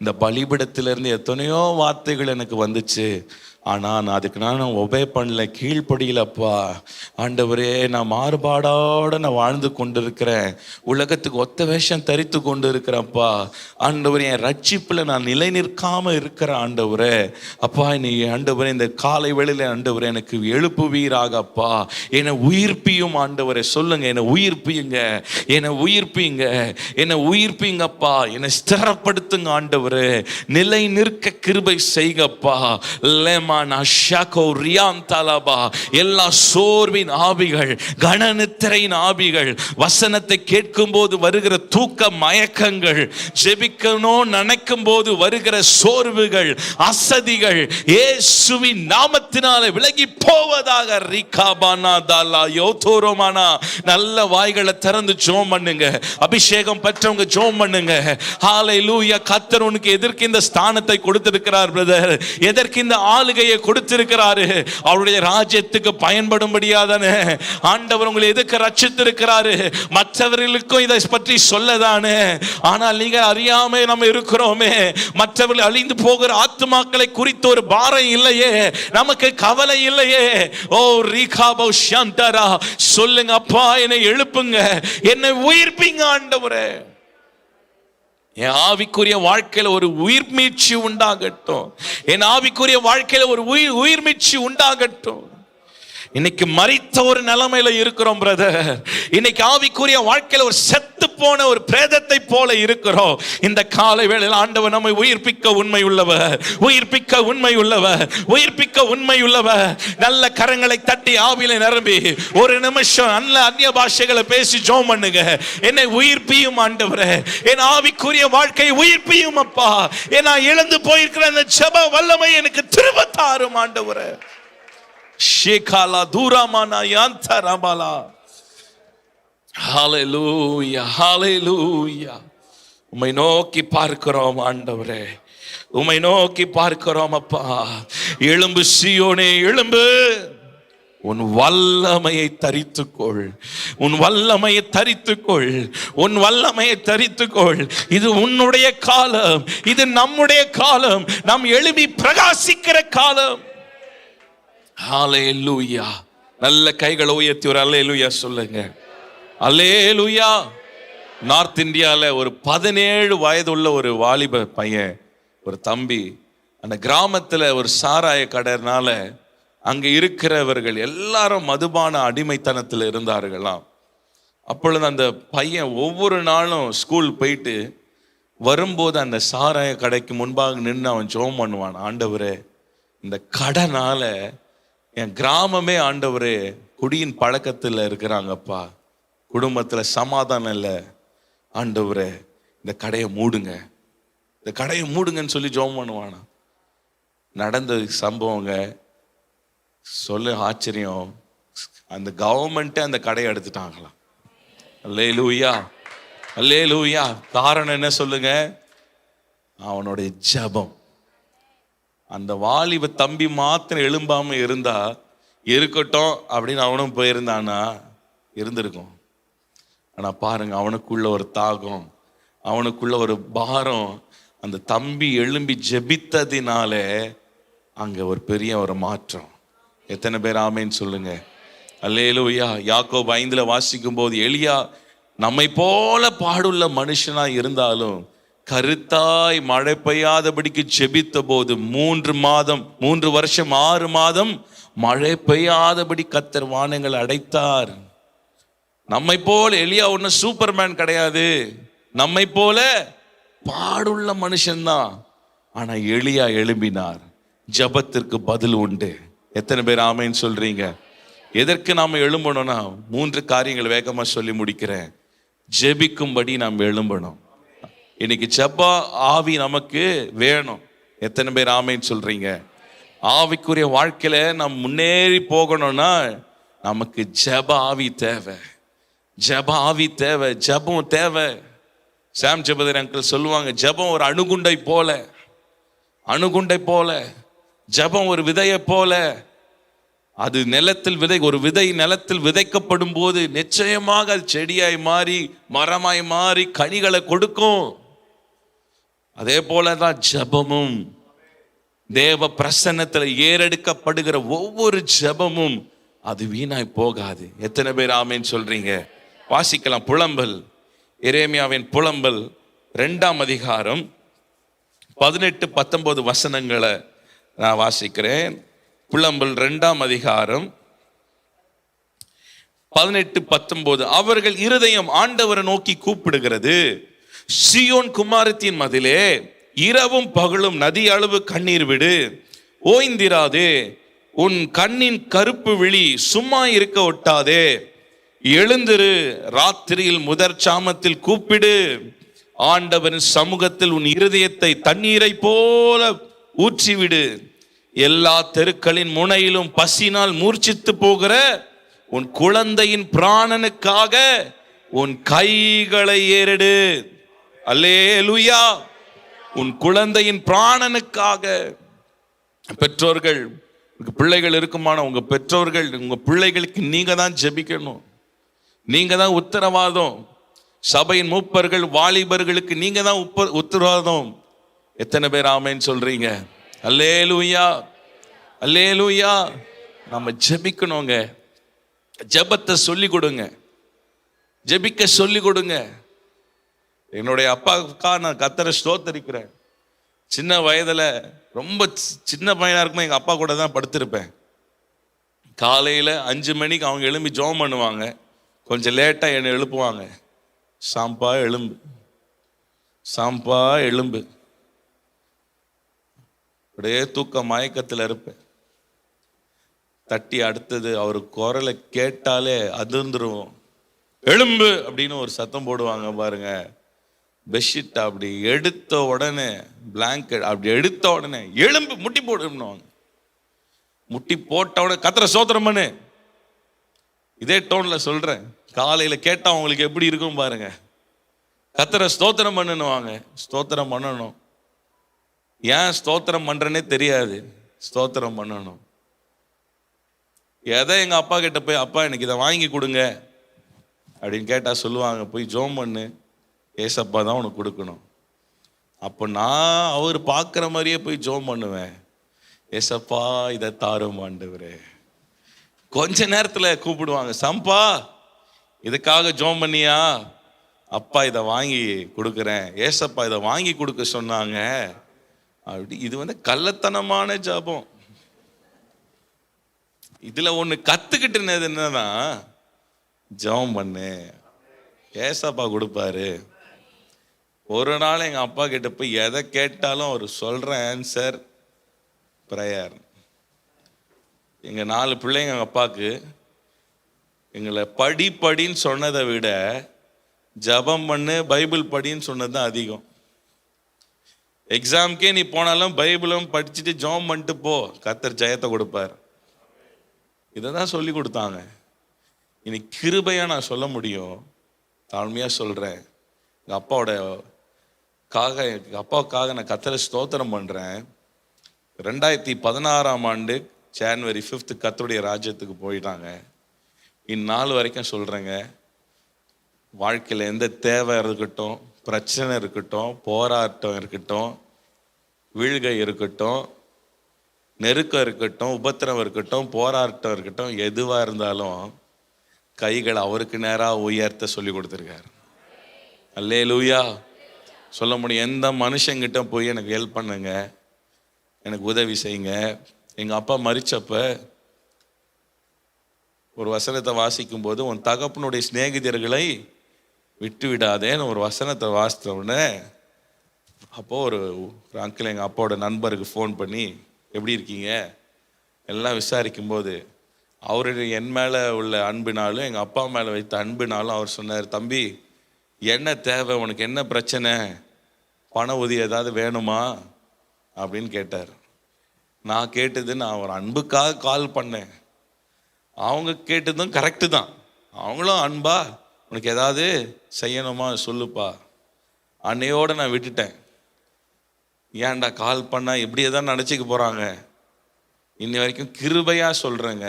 இந்த பலிபீடத்திலிருந்து எத்தனையோ வார்த்தைகள் எனக்கு வந்துச்சு, ஆனால் நான் ஒபே பண்ணல, கீழ்ப்படியிலப்பா. ஆண்டவரே, நான் மாறுபாடோடு நான் வாழ்ந்து கொண்டிருக்கிறேன், உலகத்துக்கு ஒத்த வேஷம் தரித்து கொண்டு இருக்கிறேன்ப்பா. ஆண்டவரே, என் ரட்சிப்பில் நான் நிலை நிற்காமல் இருக்கிறேன். ஆண்டவரே அப்பா, நீ ஆண்டவரே இந்த காலை வேளையில் ஆண்டவரே எனக்கு எழுப்புவீராகப்பா, என்னை உயிர்ப்பியும். ஆண்டவரே சொல்லுங்க, என்னை உயிர்ப்பீங்கப்பா, என்னை ஸ்திரப்படுத்துங்க. ஆண்டவரே நிலை நிற்க கிருபை செய்கப்பா. லேமா எல்லா சோர்வின் ஆவிகள், கனநித்திரையின் ஆவிகள், வசனத்தை கேட்கும் போது வருகிற தூக்க மயக்கங்கள், ஜெபிக்கணும் நினைக்கும் போது வருகிற சோர்வுகள், அசதிகள் இயேசுவின் நாமத்தினாலே விலகி போவதாக. ரிகாபானா தாலா யோதோரோமானா. நல்ல வாய்களை திறந்து ஜெபம் பண்ணுங்க. அபிஷேகம் பெற்றவங்க ஜெபம் பண்ணுங்க. ஹalleluya. கர்த்தர் உனக்கு எதற்கு இந்த ஸ்தானத்தை கொடுத்திருக்கிறார் பிரதர்? எதற்கு இந்த ஆளுகையை கொடுத்திருக்கிறாரு? அவருடைய ராஜ்யத்துக்கு பயன்படும்படியாதானே ஆண்டவர் உங்களை எதுக்கு ரட்சித்திருக்கிறாரு? மற்றவர்களுக்கும் இதை பற்றி சொல்லதானே. ஆனால் நீங்க அறியாம நம்ம இருக்கிறோமே. மற்றவர்கள் அழிந்து போகிற ஆத்துமாக்களை குறித்த ஒரு பாரம் இல்லையே, நமக்கு கவலை இல்லையே. ஓ ரீகாபோ ஷந்தரா. சொல்லுங்க, அப்பா என்னை எழுப்புங்க, என்னை உயிர்ப்பிங்க ஆண்டவரே. என் ஆவிக்குரிய வாழ்க்கையில ஒரு உயிர் மீட்சி உண்டாகட்டும். என் ஆவிக்குரிய வாழ்க்கையில ஒரு உயிர் மீட்சி உண்டாகட்டும். இன்னைக்கு மரித்த ஒரு நிலைமையில இருக்கிறோம் பிரதர். இன்னைக்கு ஆவிக்குரிய வாழ்க்கையில ஒரு செத்து போன ஒரு பிரேதத்தை போல இருக்கிறோம். இந்த காலை வேளையில் ஆண்டவர் நம்மை உயிர்ப்பிக்க உண்மை உள்ளவர், உயிர்ப்பிக்க உண்மை உள்ளவர், உயிர்ப்பிக்க உண்மை உள்ளவர். நல்ல கரங்களை தட்டி ஆவியில நிரம்பி ஒரு நிமிஷம் நல்ல அந்நிய பாஷைகளை பேசி ஜெபம் பண்ணுங்க. என்னை உயிர்ப்பியும் ஆண்டவரே, என் ஆவிக்குரிய வாழ்க்கையை உயிர்ப்பியும் அப்பா. நான் இழந்து போயிருக்கிற அந்த ஜெப வல்லமை எனக்கு திரும்ப தாரும் ஆண்டவரே. ஷேகாலா தூராமானா யாந்தரபாலா. ஹalleluya, ஹalleluya. உம்மை நோக்கி பார்க்கிறோம் ஆண்டவரே, உம்மை நோக்கி பார்க்கிறோம் அப்பா. எழும்பு சீயோனே, எழும்பு. உன் வல்லமையை தரித்துக்கொள், உன் வல்லமையை தரித்துக்கொள், உன் வல்லமையை தரித்துக்கொள். இது உன்னுடைய காலம், இது நம்முடைய காலம். நாம் எழும்பி பிரகாசிக்கிற காலம். ஹalleluya. நல்ல கைகளை உயர்த்தி ஒரு அல்லேலூயா சொல்லுங்க. அல்லேலூயா. நார்த் இந்தியாவில் ஒரு 17 வயதுள்ள ஒரு வாலிப பையன், ஒரு தம்பி, அந்த கிராமத்தில் ஒரு சாராய கடைனால அங்கே இருக்கிறவர்கள் எல்லாரும் மதுபான அடிமைத்தனத்தில் இருந்தார்களாம். அப்பொழுது அந்த பையன் ஒவ்வொரு நாளும் ஸ்கூல் போயிட்டு வரும்போது அந்த சாராய கடைக்கு முன்பாக நின்று அவன் ஜெபம் பண்ணுவான். ஆண்டவரே, இந்த கடனால என் கிராமமே ஆண்டவரே குடியின் பழக்கத்தில் இருக்கிறாங்கப்பா, குடும்பத்தில் சமாதானம் இல்லை ஆண்டவரே, இந்த கடையை மூடுங்க, இந்த கடையை மூடுங்கன்னு சொல்லி ஜெபம் பண்ணுவானா. நடந்த சம்பவங்க சொல்ல ஆச்சரியம், அந்த கவர்மெண்ட்டே அந்த கடையை எடுத்துட்டாங்களாம். அல்லேலூயா, அல்லேலூயா. காரணம் என்ன சொல்லுங்க? அவனுடைய ஜெபம். அந்த வாலிப தம்பி மாத்திரம் எழும்பாம இருந்தா இருக்கட்டும் அப்படின்னு அவனும் போயிருந்தானா இருந்திருக்கும். ஆனா பாருங்க, அவனுக்குள்ள ஒரு தாகம், அவனுக்குள்ள ஒரு பாரம். அந்த தம்பி எழும்பி ஜெபித்ததினாலே அங்க ஒரு பெரிய ஒரு மாற்றம். எத்தனை பேர் ஆமேன்னு சொல்லுங்க. அல்லேலூயா. யாக்கோபு 5 வாசிக்கும் போது, எலியா நம்மை போல பாடுள்ள மனுஷனா இருந்தாலும் கருத்தாய் மழை பெய்யாதபடிக்கு ஜெபித்த போது 3 வருஷம் 6 மாதம் மழை பெய்யாதபடி கர்த்தர் வானங்கள் அடைத்தார். நம்மை போல எலியா ஒன்னும் சூப்பர்மேன் கிடையாது, நம்மை போல பாடுள்ள மனுஷன்தான். ஆனா எலியா எழும்பினார். ஜெபத்திற்கு பதில் உண்டு. எத்தனை பேர் ஆமைன்னு சொல்றீங்க? எதற்கு நாம எழும்பணும்னா 3 காரியங்கள் வேகமா சொல்லி முடிக்கிறேன். ஜெபிக்கும்படி நாம் எழும்பணும். இன்னைக்கு ஜெப ஆவி நமக்கு வேணும். எத்தனை பேர் ஆமைன்னு சொல்றீங்க? ஆவிக்குரிய வாழ்க்கையில நாம் முன்னேறி போகணும்னா நமக்கு ஜெப ஆவி தேவை, ஜெப ஆவி தேவை, ஜெபம் தேவை. சாம் ஜெபதர் அங்கிள் சொல்லுவாங்க, ஜெபம் ஒரு அணுகுண்டை போல, அணுகுண்டை போல, ஜெபம் ஒரு விதையை போல. அது நிலத்தில் ஒரு விதை நிலத்தில் விதைக்கப்படும் போது நிச்சயமாக அது செடியாய் மாறி மரமாய் மாறி கனிகளை கொடுக்கும். அதே போலதான் ஜெபமும். தேவ பிரசன்னத்தில் ஏறெடுக்கப்படுகிற ஒவ்வொரு ஜெபமும் அது வீணாய் போகாது. எத்தனை பேர் ஆமேன்னு சொல்றீங்க? வாசிக்கலாம். புலம்பல், எரேமியாவின் புலம்பல் 2ஆம் அதிகாரம் 18-19 வசனங்களை நான் வாசிக்கிறேன். புலம்பல் 2ஆம் அதிகாரம் 18-19. அவர்கள் இருதயம் ஆண்டவரை நோக்கி கூப்பிடுகிறது. சீயோன் குமாரத்தின் மதிலே இரவும் பகலும் நதி அளவு கண்ணீர் விடு. ஓய்ந்திராதே, உன் கண்ணின் கருப்பு விழி சும்மா இருக்க ஒட்டாதே. எழுந்திரு, ராத்திரியில் முதற் சாமத்தில் கூப்பிடு, ஆண்டவரின் சமூகத்தில் உன் இருதயத்தை தண்ணீரை போல ஊற்றிவிடு. எல்லா தெருக்களின் முனையிலும் பசினால் மூர்ச்சித்து போகிற உன் குழந்தையின் பிராணனுக்காக உன் கைகளை ஏறெடு. அல்லேலூயா. உன் குழந்தையின் பிராணனுக்காக. பெற்றோர்கள், பிள்ளைகள் இருக்குமான உங்க பெற்றோர்கள், உங்க பிள்ளைகளுக்கு நீங்க தான் ஜெபிக்கணும். நீங்க தான் உத்தரவாதம். சபையின் மூப்பர்கள், வாலிபர்களுக்கு நீங்க தான் உத்தரவாதம். எத்தனை பேர் ஆமென் சொல்றீங்க? அல்லேலூயா, அல்லேலூயா. நம்ம ஜெபிக்கணுங்க. ஜெபத்தை சொல்லி கொடுங்க, ஜெபிக்க சொல்லி கொடுங்க. என்னுடைய அப்பாவுக்கா நான் கர்த்தரை ஸ்தோத்திரிக்கிறேன். சின்ன வயதுல, ரொம்ப சின்ன பையனா இருக்கும்போது எங்க அப்பா கூட தான் படுத்திருப்பேன். காலையில 5 மணிக்கு அவங்க எழும்பி ஜெபம் பண்ணுவாங்க. கொஞ்சம் லேட்டா என்னை எழுப்புவாங்க. சாம்பா எலும்பு, சாம்பா எலும்பு. அப்படியே தூக்க மயக்கத்தில் இருப்பேன். தட்டி அடுத்தது அவர் குரலை கேட்டாலே அதிர்ந்துருவோம். எலும்பு அப்படின்னு ஒரு சத்தம் போடுவாங்க பாருங்க. பெட்ஷீட் அப்படி எடுத்த உடனே, பிளாங்கெட் அப்படி எடுத்த உடனே எலும்பு முட்டி போடுவாங்க. முட்டி போட்ட உடனே கர்த்தரை ஸ்தோத்திரம் பண்ணு. இதே டோன்ல சொல்றேன். காலையில கேட்டா உங்களுக்கு எப்படி இருக்கும் பாருங்க. கர்த்தரை ஸ்தோத்திரம் பண்ணுவாங்க. ஸ்தோத்திரம் பண்ணணும். ஏன் ஸ்தோத்திரம் பண்றேன்னே தெரியாது. ஸ்தோத்திரம் பண்ணணும். எதை எங்க அப்பா கிட்ட போய், அப்பா எனக்கு இதை வாங்கி கொடுங்க அப்படின்னு கேட்டா சொல்லுவாங்க, போய் ஜெபம் பண்ணு, ஏசப்பா தான் உனக்கு கொடுக்கணும். அப்போ நான் அவர் பார்க்குற மாதிரியே போய் ஜெபம் பண்ணுவேன். ஏசப்பா இதை தாரும் ஆண்டவரே. கொஞ்ச நேரத்தில் கூப்பிடுவாங்க, சம்பா இதுக்காக ஜெபம் பண்ணியா? அப்பா இதை வாங்கி கொடுக்குறேன், ஏசப்பா இதை வாங்கி கொடுக்க சொன்னாங்க அப்படி. இது கள்ளத்தனமான ஜெபம். இதுல ஒண்ணு கத்துக்கிட்டுனது என்னன்னா, ஜெபம் பண்ணு, ஏசப்பா கொடுப்பாரு. ஒரு நாள் எங்க அப்பா கிட்ட போய் எதை கேட்டாலும் அவர் சொல்ற ஆன்சர் பிரேயர். எங்க 4 பிள்ளைங்க எங்க அப்பாவுக்கு. எங்களை படின்னு சொன்னதை விட ஜெபம் பண்ணு, பைபிள் படின்னு சொன்னது தான் அதிகம். எக்ஸாம்க்கே நீ போனாலும் பைபிளும் படிச்சுட்டு ஜெபம் பண்ணிட்டு போ, கர்த்தர் ஜெயத்தை கொடுப்பார். இதை தான் சொல்லி கொடுத்தாங்க. இனி கிருபையா நான் சொல்ல முடியும், தாழ்மையா சொல்றேன். எங்கள் அப்பாவுக்காக நான் கர்த்தரை ஸ்தோத்திரம் பண்றேன். 2016 ஜனவரி 5 கர்த்தருடைய ராஜ்யத்துக்கு போயிட்டாங்க. இந்நாள் வரைக்கும் சொல்றேங்க, வாழ்க்கையில் எந்த தேவை இருக்கட்டும், பிரச்சனை இருக்கட்டும், போராட்டம் இருக்கட்டும், வீழ்கை இருக்கட்டும், நெருக்கம் இருக்கட்டும், உபத்திரம் இருக்கட்டும், போராட்டம் இருக்கட்டும், எதுவாக இருந்தாலும் கைகளை அவருக்கு நேராக உயர்த்த சொல்லி கொடுத்துருக்காரு. அல்லேலூயா. சொல்ல முடியும். எந்த மனுஷங்கிட்ட போய் எனக்கு ஹெல்ப் பண்ணுங்க, எனக்கு உதவி செய்யுங்க. எங்கள் அப்பா மரிச்சப்ப ஒரு வசனத்தை வாசிக்கும் போது, உன் தகப்பனுடைய சிநேகிதர்களை விட்டு விடாதேன்னு ஒரு வசனத்தை வாசித்த உடனே, அப்போது ஒரு அங்கிள் எங்கள் அப்பாவோட நண்பருக்கு ஃபோன் பண்ணி, எப்படி இருக்கீங்க எல்லாம் விசாரிக்கும் போது, அவருடைய என் மேலே உள்ள அன்பினாலும் எங்கள் அப்பா மேலே வைத்த அன்பினாலும் அவர் சொன்னார், தம்பி என்ன தேவை, உனக்கு என்ன பிரச்சனை, பண உதவி ஏதாவது வேணுமா அப்படின்னு கேட்டார். நான் கேட்டது, நான் ஒரு அன்புக்காக கால் பண்ணேன். அவங்க கேட்டதும் கரெக்டு தான். அவங்களும் அன்பா, உனக்கு ஏதாவது செய்யணுமா சொல்லுப்பா. அன்னையோடு நான் விட்டுட்டேன். ஏன்டா கால் பண்ணால் இப்படியே தான் நினச்சிக்க போகிறாங்க. இன்னி வரைக்கும் கிருபையாக சொல்கிறேங்க,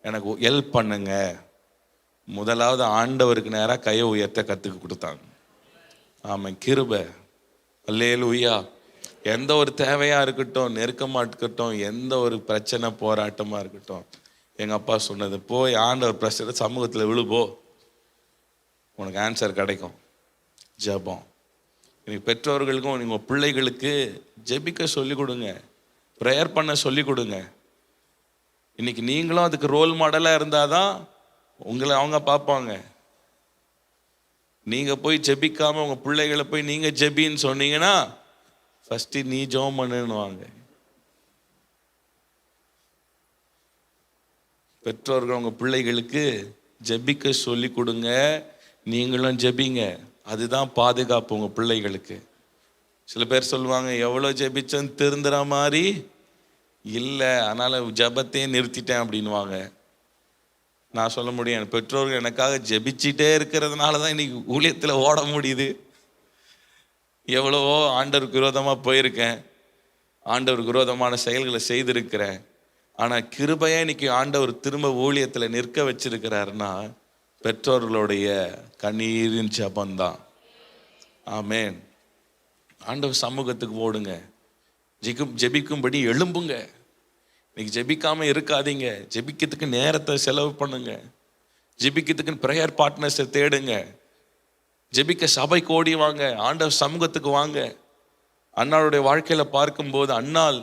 எனக்கு ஹெல்ப் பண்ணுங்க. முதலாவது ஆண்டவருக்கு நேராக கையை உயர்த்த கற்றுக்க கொடுத்தாங்க. ஆமாம், கிருபை. அல்லேலூயா. எந்த ஒரு தேவையாக இருக்கட்டும், நெருக்கமாக இருக்கட்டும், எந்த ஒரு பிரச்சனை போராட்டமாக இருக்கட்டும், எங்கள் அப்பா சொன்னது, போய் ஆண்டவர் பிரச்சனை சமூகத்தில் விழுபோ, உனக்கு ஆன்சர் கிடைக்கும். ஜெபம். இன்னைக்கு பெற்றோர்களுக்கும் நீங்கள் பிள்ளைகளுக்கு ஜெபிக்க சொல்லிக் கொடுங்க, ப்ரேயர் பண்ண சொல்லிக் கொடுங்க. இன்னைக்கு நீங்களும் அதுக்கு ரோல் மாடலாக இருந்தால் தான் உங்களை அவங்க பார்ப்பாங்க. நீங்கள் போய் ஜெபிக்காமல் உங்கள் பிள்ளைகளை போய் நீங்கள் ஜெபின்னு சொன்னீங்கன்னா, ஃபஸ்ட்டு நீ ஜெபம் பண்ணுவாங்க. பெற்றோர்கள் உங்கள் பிள்ளைகளுக்கு ஜெபிக்க சொல்லி கொடுங்க, நீங்களும் ஜெபிங்க. அதுதான் பாதுகாப்பு உங்கள் பிள்ளைகளுக்கு. சில பேர் சொல்லுவாங்க, எவ்வளோ ஜெபிச்சோன்னு திருந்துற மாதிரி இல்லை, அதனால் ஜெபத்தையே நிறுத்திட்டேன் அப்படின்வாங்க. நான் சொல்ல முடியும், பெற்றோர்கள் எனக்காக ஜெபிச்சிட்டே இருக்கிறதுனால தான் இன்னைக்கு ஊழியத்தில் ஓட முடியுது. எவ்வளவோ ஆண்டவருக்கு விரோதமாக போயிருக்கேன், ஆண்டவருக்கு விரோதமான செயல்களை செய்திருக்கிறேன். ஆனால் கிருபையா இன்னைக்கு ஆண்டவர் திரும்ப ஊழியத்தில் நிற்க வச்சிருக்கிறாருன்னா பெற்றோர்களுடைய கண்ணீரின் ஜெபந்தான். ஆமேன். ஆண்டவர் சமூகத்துக்கு ஓடுங்க, ஜெபிக்கும்படி எழும்புங்க. இன்னைக்கு ஜெபிக்காம இருக்காதீங்க. ஜெபிக்கிறதுக்கு நேரத்தை செலவு பண்ணுங்க. ஜெபிக்கிறதுக்கு ப்ரேயர் பார்ட்னர்ஸை தேடுங்க. ஜெபிக்க சபைக்கு ஓடி வாங்க, ஆண்டவர் சமூகத்துக்கு வாங்க. அன்னாளுடைய வாழ்க்கையில பார்க்கும்போது அன்னாள்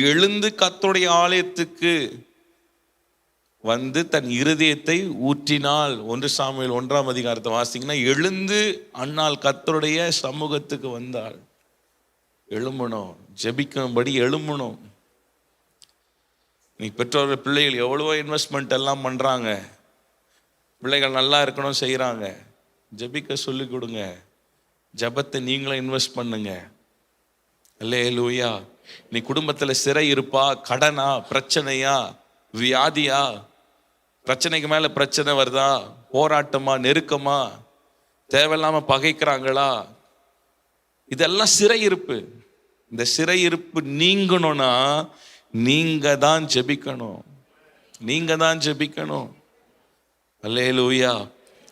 எழுந்து கர்த்தருடைய ஆலயத்துக்கு வந்து தன் இருதயத்தை ஊற்றினாள். 1 சாமுவேல் 1ஆம் அதிகாரத்தை வாசிங்கன்னா, எழுந்து அன்னாள் கர்த்தருடைய சமூகத்துக்கு வந்தாள். எழும்பணும், ஜெபிக்கும்படி எழும்பணும். நீ பெற்றோர்கள் பிள்ளைகள் எவ்வளவோ இன்வெஸ்ட்மெண்ட் எல்லாம் பண்றாங்க, பிள்ளைகள் நல்லா இருக்கணும் செய்யறாங்க. ஜெபிக்க சொல்லி கொடுங்க, ஜெபத்தை நீங்களும் இன்வெஸ்ட் பண்ணுங்க. அல்லேலூயா. நீ குடும்பத்தில் சிறை இருப்பா, கடனா, பிரச்சனையா, வியாதியா, பிரச்சனைக்கு மேல பிரச்சனை வருதா, போராட்டமா, நெருக்கமா, தேவையில்லாம பகைக்கிறாங்களா, இதெல்லாம் சிறையிருப்பு. இந்த சிறையிருப்பு நீங்கணும்னா நீங்க தான் ஜெபிக்கணும், நீங்க தான் ஜெபிக்கணும். அல்லேலூயா.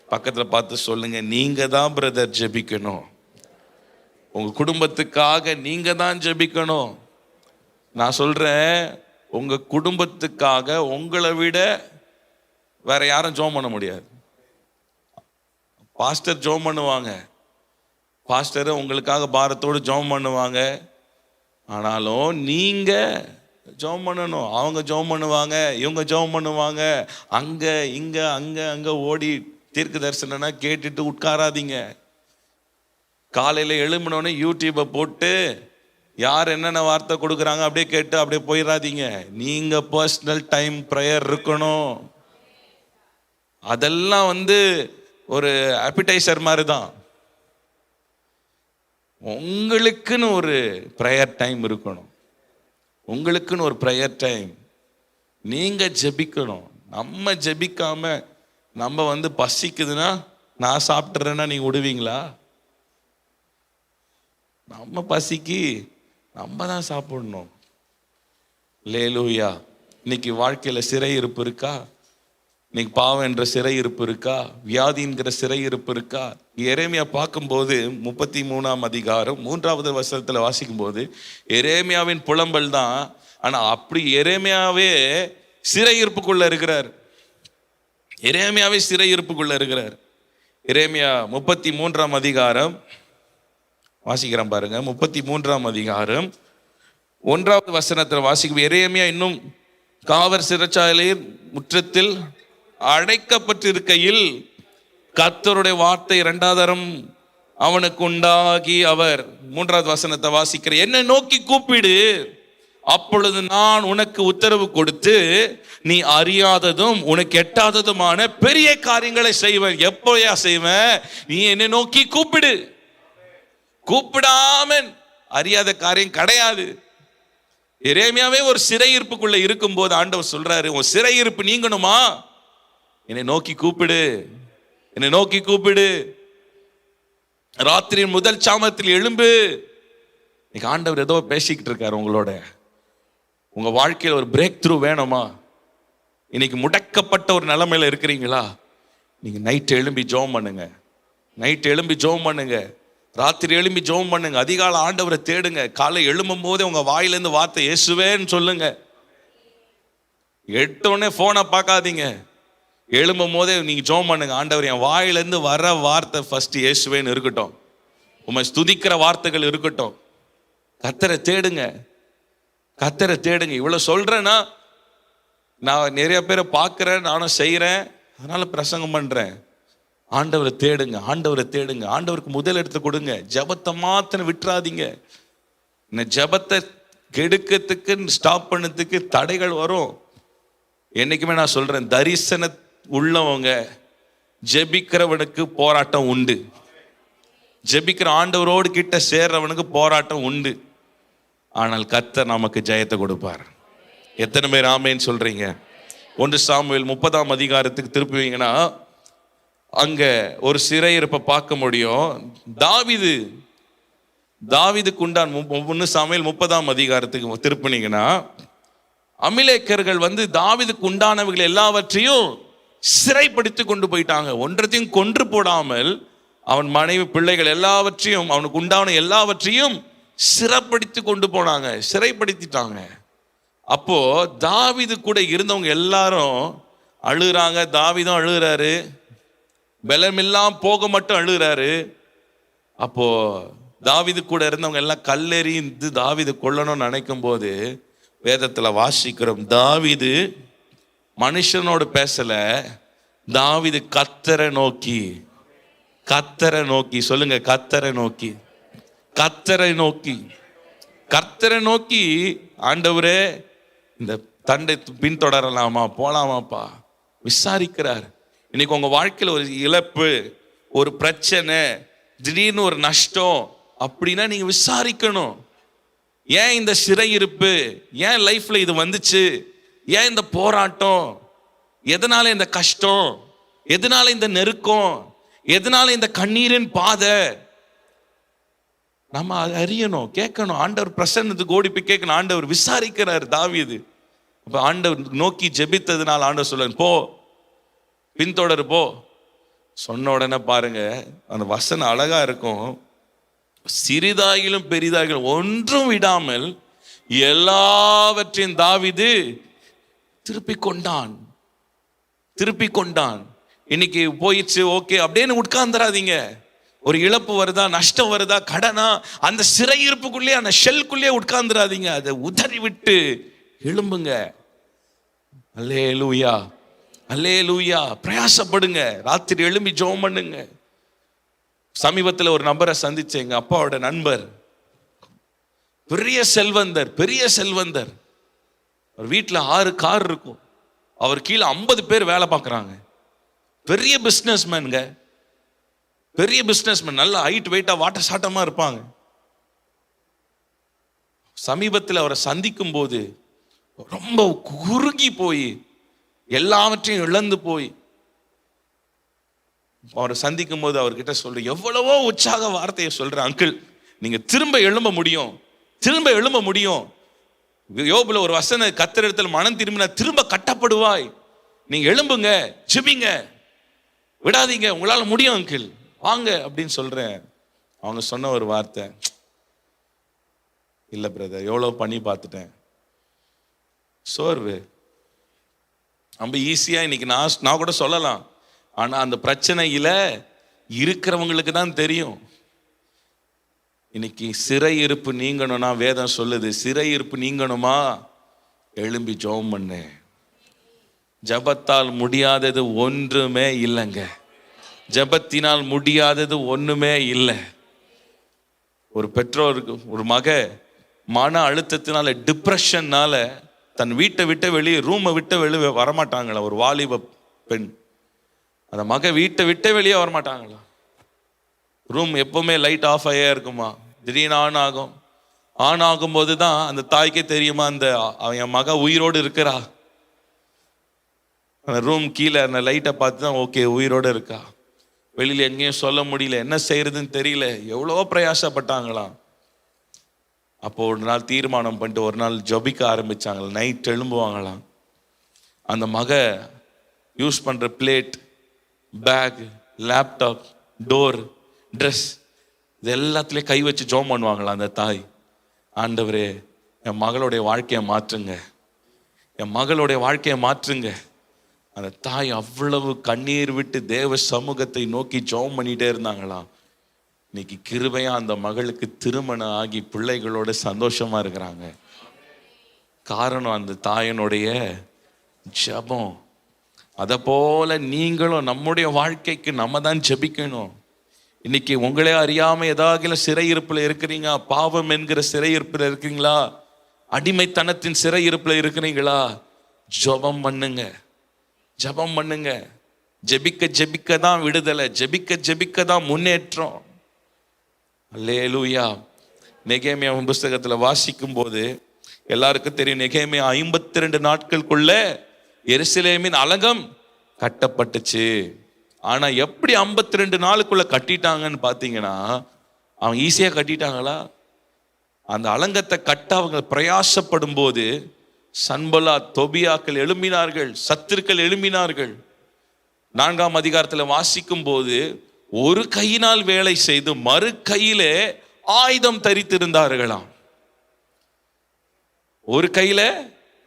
பக்கத்துல பார்த்து சொல்லுங்க, நீங்க தான் பிரதர் ஜெபிக்கணும். உங்க குடும்பத்துக்காக நீங்க தான் ஜெபிக்கணும். நான் சொல்றேன், உங்க குடும்பத்துக்காக உங்களை விட வேற யாரும் ஜெபம் பண்ண முடியாது. பாஸ்டர் ஜெபம் பண்ணுவாங்க, பாஸ்டர் உங்களுக்காக பாரத்தோடு ஜெபம் பண்ணுவாங்க. ஆனாலும் நீங்க ஜெபம் பண்ணணும். அவங்க ஜெபம் பண்ணுவாங்க, இவங்க ஜெபம் பண்ணுவாங்க, அங்க இங்க அங்க அங்க ஓடி தீர்க்க தரிசனம்னா கேட்டுட்டு உட்காராதீங்க. காலையில எழும்பினோடனே யூடியூப்பை போட்டு யார் என்னென்ன வார்த்தை கொடுக்குறாங்க அப்படியே கேட்டு அப்படியே போயிடாதீங்க. நீங்க பர்சனல் டைம் ப்ரேயர் இருக்கணும். அதெல்லாம் ஒரு அப்பிடைசர் மாதிரி தான். உங்களுக்குன்னு ஒரு ப்ரேயர் டைம் இருக்கணும், உங்களுக்குன்னு ஒரு ப்ரேயர் டைம். நீங்க ஜெபிக்கணும். நம்ம ஜெபிக்காம நம்ம பசிக்குதுன்னா நான் சாப்பிட்றேன்னா நீங்க விடுவீங்களா? நம்ம பசிக்கு நம்ம தான் சாப்பிடணும். அல்லேலூயா. இன்னைக்கு வாழ்க்கையில சிறை இருப்பு இருக்கா? இன்னைக்கு பாவம் என்ற சிறை இருப்பு இருக்கா? வியாதி என்கிற சிறை இருப்பு இருக்கா? எரேமியா பார்க்கும்போது 33ஆம் அதிகாரம் 3வது வசனத்துல வாசிக்கும் போது எரேமியாவின் புலம்பல் தான். ஆனா அப்படி எரேமியாவே சிறை இருப்புக்குள்ள இருக்கிறார். எரேமியாவே சிறை இருப்புக்குள்ள இருக்கிறார். எரேமியா 33ஆம் அதிகாரம் வாசிக்கிறேன் பாருங்க. 33ஆம் அதிகாரம் 1வது வசனத்தில் வாசிக்கும். எரேமியா இன்னும் காவற் சிறைச்சாலையில் முற்றத்தில் அடைக்கப்பட்டிருக்கையில் கர்த்தருடைய வார்த்தை 2வது தரம் அவனுக்கு உண்டாகி அவர் 3வது வசனத்தை வாசிக்கிற, என்னை நோக்கி கூப்பிடு, அப்பொழுது நான் உனக்கு உத்தரவு கொடுத்து நீ அறியாததும் உனக்கு எட்டாததுமான பெரிய காரியங்களை செய்வேன். எப்போயா செய்வேன்? நீ என்னை நோக்கி கூப்பிடு. கூப்பிடாம அறியாத காரியம் கிடையாது. எரேமியாவே ஒரு சிறையிருப்புக்குள்ள இருக்கும் போது ஆண்டவர் சொல்றாரு, உன் சிறையிருப்பு நீங்கணுமா? என்னை நோக்கி கூப்பிடு, என்னை நோக்கி கூப்பிடு. ராத்திரியின் முதல் சாமத்தில் எழும்பு. இன்னைக்கு ஆண்டவர் ஏதோ பேசிக்கிட்டு இருக்காரு உங்களோட. உங்க வாழ்க்கையில் ஒரு பிரேக் த்ரூ வேணுமா? இன்னைக்கு முடக்கப்பட்ட ஒரு நிலைமையில இருக்கிறீங்களா? நீங்க நைட் எழும்பி ஜெபம் பண்ணுங்க, நைட் எழும்பி ஜெபம் பண்ணுங்க, ராத்திரி எழும்பி ஜெபம் பண்ணுங்க, அதிகாலை ஆண்டவரை தேடுங்க. காலை எழும்பும் போதே உங்க வாயிலிருந்து வார்த்தை இயேசுவேன்னு சொல்லுங்க. எட்டோடனே போனை பார்க்காதீங்க. எழும்பும் போதே நீங்க ஜெபம் பண்ணுங்க, ஆண்டவர் என் வாயிலிருந்து வர வார்த்தை ஃபர்ஸ்ட் இயேசுவேன்னு இருக்கட்டும், உம்மை ஸ்துதிக்கிற வார்த்தைகள் இருக்கட்டும். கர்த்தரை தேடுங்க, கர்த்தரை தேடுங்க. இவ்வளவு சொல்றேன்னா நான் நிறைய பேரை பார்க்கிறேன், நானும் செய்யறேன், அதனால பிரசங்கம் பண்றேன். ஆண்டவரை தேடுங்க, ஆண்டவரை தேடுங்க, ஆண்டவருக்கு முதல் எடுத்து கொடுங்க. ஜெபத்தை மாத்திரம் விட்டுறாதீங்க. இந்த ஜெபத்தை கெடுக்கிறதுக்கு ஸ்டாப் பண்ணதுக்கு தடைகள் வரும். என்னைக்குமே நான் சொல்றேன், தரிசன உள்ளவங்க ஜெபிக்கிறவனுக்கு போராட்டம் உண்டு. ஜெபிக்கிற ஆண்டவரோடு கிட்ட சேர்றவனுக்கு போராட்டம் உண்டு. ஆனால் கர்த்தர் நமக்கு ஜெயத்தை கொடுப்பார். எத்தனை பேர் ஆமேன்னு சொல்றீங்க? 1 சாமுவேல் 30ஆம் அதிகாரத்துக்கு திருப்புவீங்கன்னா அங்க ஒரு சிறையிருப்பை பார்க்க முடியும். தாவீதுக்கு உண்டான் 1 சாமுவேல் 30ஆம் அதிகாரத்துக்கு திருப்பினீங்கன்னா, அமிலேக்கர்கள் தாவீதுக்கு உண்டானவர்கள் எல்லாவற்றையும் சிறைப்படுத்தி கொண்டு போயிட்டாங்க. ஒன்றத்தையும் கொன்று போடாமல் அவன் மனைவி பிள்ளைகள் எல்லாவற்றையும், அவனுக்கு உண்டான எல்லாவற்றையும் சிறைப்படுத்தி கொண்டு போனாங்க, சிறைப்படுத்திட்டாங்க. அப்போ தாவீது கூட இருந்தவங்க எல்லாரும் அழுகிறாங்க. தாவீதும் அழுகிறாரு, பலமெல்லாம் போக மட்டும் அழுகிறாரு. அப்போ தாவீது கூட இருந்தவங்க எல்லாம் கல்லெறிந்து தாவீது கொல்லணும்னு நினைக்கும் போது வேதத்துல வாசிக்கிறோம், தாவீது மனுஷனோடு பேசல, தாவீது கர்த்தரை நோக்கி சொல்லுங்க, கர்த்தரை நோக்கி ஆண்டவரே இந்த தண்டை பின்தொடரலாமா, போலாமாப்பா விசாரிக்கிறார். இன்னைக்கு உங்க வாழ்க்கையில் ஒரு இழப்பு, ஒரு பிரச்சனை, திடீர்னு ஒரு நஷ்டம் அப்படின்னா நீங்க விசாரிக்கணும். ஏன் இந்த சிறையிருப்பு, ஏன் லைஃப்ல இது வந்துச்சு, ஏன் இந்த போராட்டம், எதனால இந்த கஷ்டம், எதனால இந்த நெருக்கம், எதனால இந்த கண்ணீரின் பாதை, நம்ம அறியணும், கேட்கணும். ஆண்டவர் பிரசன்னத்துக்கு ஓடி போய் கேட்கணும். ஆண்டவர் விசாரிக்கிறார் தாவீது. அப்ப ஆண்டவர் நோக்கி ஜெபித்ததுனால ஆண்டவர் சொல்ல, போ பின்தொடரு போ சொன்ன உடனே பாருங்க, அந்த வசனம் அழகா இருக்கும். சிறிதாகிலும் பெரிதாகிலும் ஒன்றும் விடாமல் எல்லாவற்றையும் தாவீது திருப்பிக் கொண்டான். இன்னைக்கு போயிடுச்சு, ஓகே அப்படின்னு உட்கார்ந்துடாதீங்க. ஒரு இழப்பு வருதா, நஷ்டம் வருதா, கடனா, அந்த சிறையிருப்புக்குள்ளே, அந்த ஷெல்குள்ளே உட்கார்ந்துடாதீங்க. அதை உதறி விட்டு எழும்புங்க. அல்லேலூயா, அல்லேலூயா. பிரயாசப்படுங்க. ராத்திரி எழும்பி ஜெபம் பண்ணுங்க. சமீபத்தில் ஒரு நபரை சந்திச்சேன், எங்க அப்பாவோட நண்பர், பெரிய செல்வந்தர். ஒரு வீட்டில் 6 கார் இருக்கும். அவர் கீழே 50 பேர் வேலை பார்க்குறாங்க. பெரிய பிஸ்னஸ்மேன், நல்ல ஹைட் வெயிட்டா வாட்ட சாட்டமா இருப்பாங்க. சமீபத்தில் அவரை சந்திக்கும் போது ரொம்ப குறுகி போய், எல்லாவற்றையும் இழந்து போய் அவரை சந்திக்கும் போது அவர்கிட்ட சொல்ற, எவ்வளவோ உற்சாக வார்த்தையை சொல்ற, அங்கிள் நீங்க திரும்ப எழும்ப முடியும். யோபுல ஒரு வசன, கர்த்தர் இடத்தில் மனம் திரும்பினா திரும்ப கட்டப்படுவாய். நீங்க எழும்புங்க, ஜெபிங்க, விடாதீங்க, உங்களால முடியும் அங்கிள், வாங்க அப்படின்னு சொல்றேன். அவங்க சொன்ன ஒரு வார்த்தை, இல்ல பிரதர், எவ்வளவு பண்ணி பார்த்துட்டேன், சோர்வு ரொம்ப ஈஸியா இன்னைக்கு நான் கூட சொல்லலாம். ஆனா அந்த பிரச்சனையில இருக்கிறவங்களுக்கு தான் தெரியும். இன்னைக்கு சிறையிருப்பு நீங்கணும்னா, வேதம் சொல்லுது, சிறையிருப்பு நீங்கணுமா, எழும்பி ஜெபம் பண்ணு. ஜெபத்தால் முடியாதது ஒன்றுமே இல்லைங்க. ஜெபத்தினால் முடியாதது ஒண்ணுமே இல்லை. ஒரு பெற்றோருக்கு ஒரு மன அழுத்தத்தினால, டிப்ரெஷன்னால தன் வீட்டை விட்டு வெளியே, ரூமை விட்டு வெளியே வரமாட்டாங்களா? ஒரு வாலிப பெண், அந்த வீட்டை விட்டு வெளியே வரமாட்டாங்களா? ரூம் எப்பவுமே லைட் ஆஃப் ஆகியே இருக்குமா? திடீர்னு ஆன் ஆகும்போது தான் அந்த தாய்க்கே தெரியுமா, என் மக உயிரோடு இருக்கிறா. அந்த ரூம் கீழே அந்த லைட்டை பார்த்து தான் ஓகே, உயிரோடு இருக்கா. வெளியில எங்கேயும் சொல்ல முடியல, என்ன செய்யறதுன்னு தெரியல, எவ்வளோ பிரயாசப்பட்டாங்களாம். அப்போ ஒரு நாள் தீர்மானம் பண்ணிட்டு ஒரு நாள் ஜபிக்க ஆரம்பிச்சாங்களா. நைட் எழும்புவாங்களாம். அந்த யூஸ் பண்ற plate, bag, laptop, door, dress, இது எல்லாத்துலேயும் கை வச்சு ஜெபம் பண்ணுவாங்களா அந்த தாய். ஆண்டவரே என் மகளுடைய வாழ்க்கையை மாற்றுங்க. அந்த தாய் அவ்வளவு கண்ணீர் விட்டு தேவ சமூகத்தை நோக்கி ஜெபம் பண்ணிட்டே இருந்தாங்களாம். இன்னைக்கு கிருபையா அந்த மகளுக்கு திருமணம் ஆகி பிள்ளைகளோட சந்தோஷமா இருக்கிறாங்க. காரணம் அந்த தாயனுடைய ஜெபம். அதை போல நீங்களும் நம்முடைய வாழ்க்கைக்கு நம்ம தான் ஜெபிக்கணும். இன்னைக்கு உங்களே அறியாம ஏதாவது சிறையிருப்புல இருக்கிறீங்க, பாவம் என்கிற சிறையிருப்புல இருக்கிறீங்களா, அடிமைத்தனத்தின் சிறையிருப்புல இருக்கிறீங்களா, ஜெபம் பண்ணுங்க, ஜெபம் பண்ணுங்க. ஜெபிக்க ஜெபிக்க தான் விடுதலை, ஜெபிக்க ஜெபிக்க தான் முன்னேற்றம். அல்லேலூயா. நெகேமியா புஸ்தகத்துல வாசிக்கும் போது எல்லாருக்கும் தெரியும், நெகேமியா 52 நாட்களுக்குள்ள எருசலேமின் அலங்கம் கட்டப்பட்டுச்சு. ஆனா எப்படி 52 நாளுக்குள்ள கட்டிட்டாங்கன்னு பாத்தீங்கன்னா, அவங்க ஈஸியா கட்டிட்டாங்களா? அந்த அலங்கத்தை கட்ட அவங்க பிரயாசப்படும் போது சன்பலா தொபியாக்கள் எழும்பினார்கள், சத்துருக்கள் எழும்பினார்கள். 4ஆம் அதிகாரத்தில் வாசிக்கும் போது ஒரு கையினால் வேலை செய்து மறு கையிலே ஆயுதம் தரித்திருந்தார்களாம். ஒரு கையில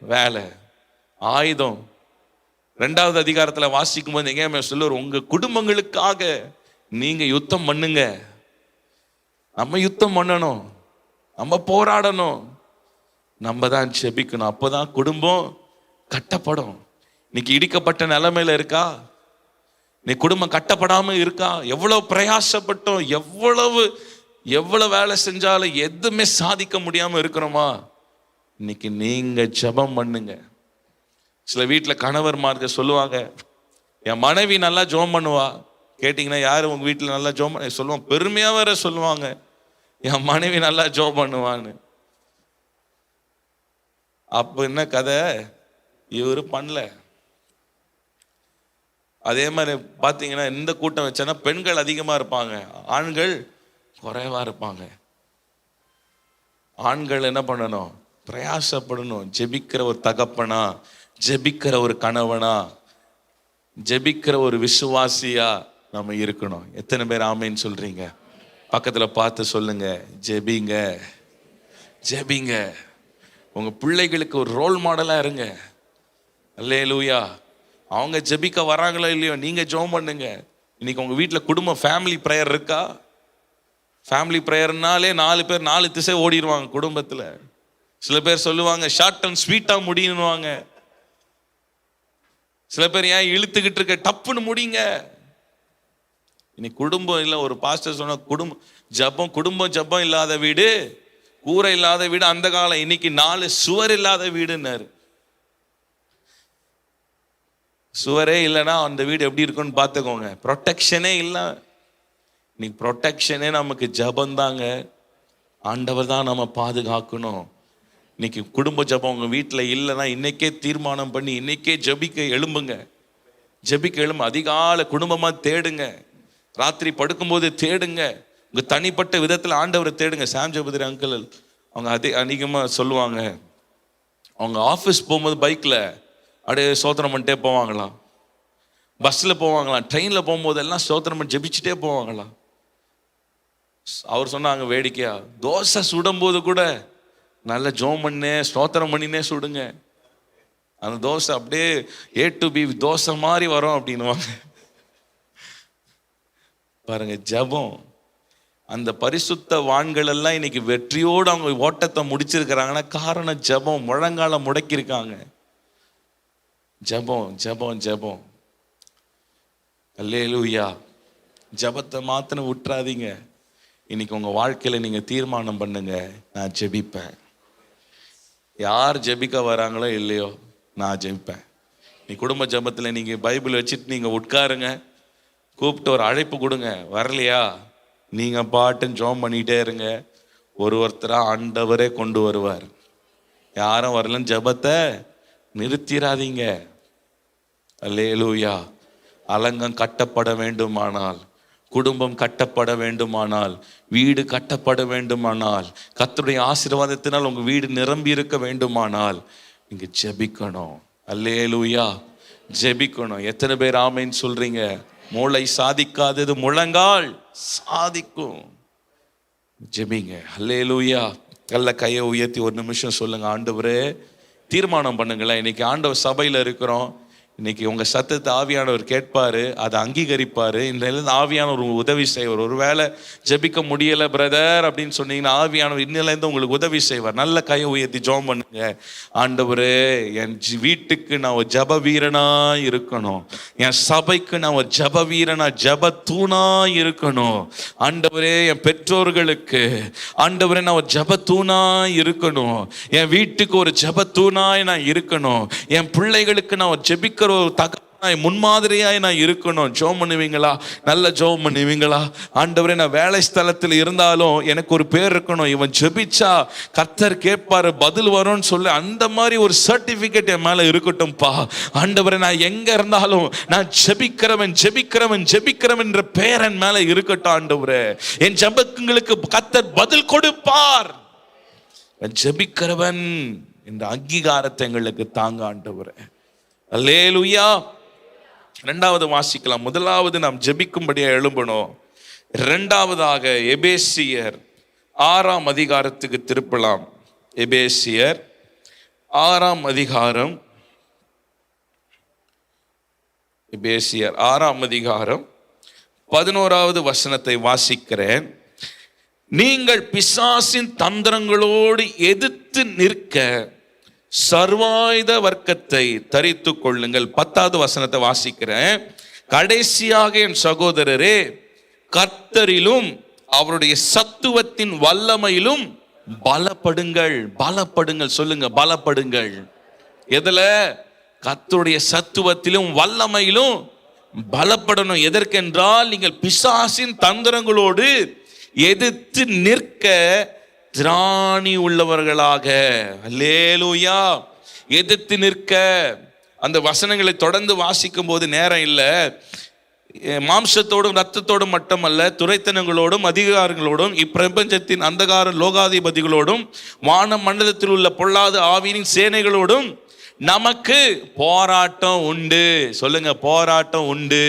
வேலை, ஆயுதம். 2வது அதிகாரத்தில் வாசிக்கும் போது எங்க சொல்லுவார், உங்க குடும்பங்களுக்காக நீங்க யுத்தம் பண்ணுங்க. நம்ம யுத்தம் பண்ணணும், நம்ம போராடணும், நம்ம தான் ஜெபிக்கணும். அப்பதான் குடும்பம் கட்டப்படும். இன்னைக்கு இடிக்கப்பட்ட நிலைமையில இருக்கா? நீ குடும்பம் கட்டப்படாம இருக்கா? எவ்வளவு பிரயாசப்பட்டோம், எவ்வளவு வேலை செஞ்சாலும் எதுவுமே சாதிக்க முடியாம இருக்கிறோமா? இன்னைக்கு நீங்க ஜெபம் பண்ணுங்க. சில வீட்டில் கணவர்மார்கள் சொல்லுவாங்க, என் மனைவி நல்லா ஜெபம் பண்ணுவா. கேட்டிங்கன்னா யாரு உங்க வீட்டில் நல்லா ஜெபம் பண்ண சொல்லுவாங்க, பெருமையா வேற சொல்லுவாங்க, என் மனைவி நல்லா ஜெபம் பண்ணுவான்னு. அப்ப என்ன கதை? இவரு பண்ணல. அதே மாதிரி பார்த்தீங்கன்னா இந்த கூட்டம் வச்சேன்னா பெண்கள் அதிகமாக இருப்பாங்க, ஆண்கள் குறைவா இருப்பாங்க. ஆண்கள் என்ன பண்ணணும்? பிரயாசப்படணும். ஜெபிக்கிற ஒரு தகப்பனா, ஜெபிக்கிற ஒரு கணவனா, ஜெபிக்கிற ஒரு விசுவாசியா நம்ம இருக்கணும். எத்தனை பேர் ஆமேன்னு சொல்றீங்க? பக்கத்துல பார்த்து சொல்லுங்க, ஜெபிங்க, ஜெபிங்க. உங்க பிள்ளைகளுக்கு ஒரு ரோல் மாடலா இருங்க. அல்லேலூயா. அவங்க ஜெபிக்க வராங்களோ இல்லையோ, நீங்க ஜெபம் பண்ணுங்க. இன்னைக்கு உங்க வீட்டில் குடும்ப ஃபேமிலி ப்ரேயர் இருக்கா? ஃபேமிலி ப்ரேயர்னாலே 4 பேர் 4 திசை ஓடிடுவாங்க குடும்பத்தில். சில பேர் சொல்லுவாங்க ஷார்ட் அண்ட் ஸ்வீட்டா முடியணுவாங்க. சில பேர் ஏன் இழுத்துக்கிட்டு இருக்க, டப்புன்னு முடிங்க. இன்னைக்கு குடும்பம் இல்லை. ஒரு பாஸ்டர் சொன்ன, குடும்பம் ஜபம் இல்லாத வீடு, கூரை இல்லாத வீடு அந்த காலம். இன்னைக்கு 4 சுவர் இல்லாத வீடுன்னாரு. சுவரே இல்லைன்னா அந்த வீடு எப்படி இருக்குன்னு பார்த்துக்கோங்க. ப்ரொடெக்ஷனே இல்லை. இன்னைக்கு ப்ரொடெக்ஷனே நமக்கு ஜபம் தாங்க. ஆண்டவர் தான் நம்ம பாதுகாக்கணும். இன்னைக்கு குடும்ப ஜபம் உங்க வீட்டில் இல்லைன்னா இன்னைக்கே தீர்மானம் பண்ணி இன்னைக்கே ஜபிக்க எழும்புங்க. ஜபிக்க எழும்பு. அதிகாலை குடும்பமா தேடுங்க. ராத்திரி படுக்கும்போது தேடுங்க. உங்க தனிப்பட்ட விதத்தில் ஆண்டவரை தேடுங்க. சாம் ஜெபதிரி அங்கிள் அவங்க அதிகமாக சொல்லுவாங்க, அவங்க ஆஃபீஸ் போகும்போது பைக்கில் அப்படியே சோத்திரம் பண்ணிட்டே போவாங்களாம், பஸ்ஸில் போவாங்களாம், ட்ரெயினில் போகும்போது எல்லாம் சோத்திரம் பண்ணி ஜெபிச்சுட்டே போவாங்களாம். அவர் சொன்னாங்க வேடிக்கையா, தோசை சுடும்போது கூட நல்ல ஜோம் பண்ணே ஸ்தோத்திரம் பண்ணினே சுடுங்க. அந்த தோசை அப்படியே A to B தோசை மாதிரி வரும் அப்படின்னுவாங்க. பாருங்க, ஜபம். அந்த பரிசுத்த வான்கள் எல்லாம் இன்னைக்கு வெற்றியோடு அவங்க ஓட்டத்தை முடிச்சிருக்கிறாங்கன்னா காரணம் ஜபம். முழங்கால முடக்கியிருக்காங்க. ஜபம் ஜபம் ஜபம். அல்லேலூயா. ஜபத்தை மாத்திரம் விட்டுறாதீங்க. இன்னைக்கு உங்க வாழ்க்கையில நீங்க தீர்மானம் பண்ணுங்க, நான் ஜெபிப்பேன். யார் ஜெபிக்க வராங்களோ இல்லையோ, நான் ஜெபிப்பேன். நீ குடும்ப ஜபத்தில் நீங்க பைபிள் வச்சுட்டு நீங்க உட்காருங்க. கூப்பிட்டு ஒரு அழைப்பு கொடுங்க. வரலையா, நீங்க பாட்டுன்னு ஜெபம் பண்ணிட்டே இருங்க. ஒருத்தரா ஆண்டவரே கொண்டு வருவார். யாரும் வரலன்னு ஜபத்தை நிறுத்திராதீங்க. அல்லேலூயா. அலங்கம் கட்டப்பட வேண்டுமானால், குடும்பம் கட்டப்பட வேண்டுமானால், வீடு கட்டப்பட வேண்டுமானால், கர்த்தருடைய ஆசீர்வாதத்தினால் உங்க வீடு நிரம்பி இருக்க வேண்டுமானால் நீங்க ஜெபிக்கணும். அல்லேலூயா. ஜெபிக்கணும். எத்தனை பேர் ஆமென் சொல்றீங்க? மூளை சாதிக்காதது முழங்கால் சாதிக்கும். ஜெபிங்க. அல்லேலூயா. நல்ல கையை உயர்த்தி ஒரு நிமிஷம் சொல்லுங்க, ஆண்டவரே தீர்மானம் பண்ணுங்களேன். இன்னைக்கு ஆண்டவர் சபையில் இருக்கிறோம். இன்னைக்கு உங்க சத்தத்தை ஆவியானவர் கேட்பாரு, அதை அங்கீகரிப்பாரு. இன்னிலிருந்து ஆவியானவர் உதவி செய்வார். ஒருவேளை ஜெபிக்க முடியல பிரதர் அப்படின்னு சொன்னீங்கன்னா, ஆவியானவர் இன்னிலிருந்து உங்களுக்கு உதவி செய்வார். நல்ல கையை உயர்த்தி ஜெபம் பண்ணுங்க. ஆண்டவரே, என் வீட்டுக்கு நான் ஒரு ஜெப வீரனா இருக்கணும், என் சபைக்கு நான் ஒரு ஜெப வீரனா ஜெப தூணா இருக்கணும். ஆண்டவரே, என் பெற்றோர்களுக்கு ஆண்டவரே நான் ஒரு ஜெப தூணா இருக்கணும், என் வீட்டுக்கு ஒரு ஜெப தூணாய் நான் இருக்கணும், என் பிள்ளைகளுக்கு நான் ஒரு ஜெபிக்க ஒரு தகவலாய் முன்மாதிரியாய் நான் இருக்கணும். ஜெபம் பண்ணுவீங்களா? நல்ல ஜெபம் பண்ணுவீங்களா? ஆண்டவரே, நான் வேலை ஸ்தலத்தில் இருந்தாலும் எனக்கு ஒரு பேர் இருக்கணும், இவன் ஜெபிச்சா கர்த்தர் கேட்பாரு, பதில் வரும்னு சொல்லி அந்த மாதிரி ஒரு சர்டிபிகேட் என் மேல இருக்கட்டும்பா. ஆண்டவரே, நான் எங்க இருந்தாலும் நான் ஜெபிக்கிறவன் ஜெபிக்கிறவன் ஜெபிக்கிறவன் என்ற பெயர் என் மேல இருக்கட்டும். ஆண்டவரே, என் ஜெபங்களுக்கு கர்த்தர் பதில் கொடுப்பார். ஜெபிக்கிறவன் என்ற அங்கீகாரத்தை எங்களுக்கு தாங்க ஆண்டவரே. அல்லேலூயா. இரண்டாவது வாசிக்கலாம். முதலாவது நாம் ஜெபிக்கும்படியா எழும்பணும். இரண்டாவதாக எபேசியர் 6ஆம் அதிகாரத்துக்கு திருப்பலாம். எபேசியர் 6ஆம் அதிகாரம், எபேசியர் 6ஆம் அதிகாரம் 11வது வசனத்தை வாசிக்கிறேன். நீங்கள் பிசாசின் தந்திரங்களோடு எதிர்த்து நிற்க சர்வாயுத வர்க்கத்தை தரித்து கொள்ளுங்கள். 10வது வசனத்தை வாசிக்கிறேன். கடைசியாக என் சகோதரரே, கர்த்தரிலும் அவருடைய சத்துவத்தின் வல்லமையிலும் பலப்படுங்கள். பலப்படுங்கள் சொல்லுங்க, பலப்படுங்கள். எதுல? கர்த்தருடைய சத்துவத்திலும் வல்லமையிலும் பலப்படணும். எதற்கென்றால், நீங்கள் பிசாசின் தந்திரங்களோடு எதிர்த்து நிற்க திராணி உள்ளவர்களாக. அல்லேலூயா. எதிர்த்து நிற்க. அந்த வசனங்களை தொடர்ந்து வாசிக்கும் போது நேரம் இல்லை. மாம்சத்தோடும் இரத்தத்தோடும் மட்டுமல்ல, துரைத்தனங்களோடும் அதிகாரங்களோடும் இப்பிரபஞ்சத்தின் அந்தகார லோகாதிபதிகளோடும் வான மண்டலத்தில் உள்ள பொல்லாத ஆவியின் சேனைகளோடும் நமக்கு போராட்டம் உண்டு. சொல்லுங்க, போராட்டம் உண்டு.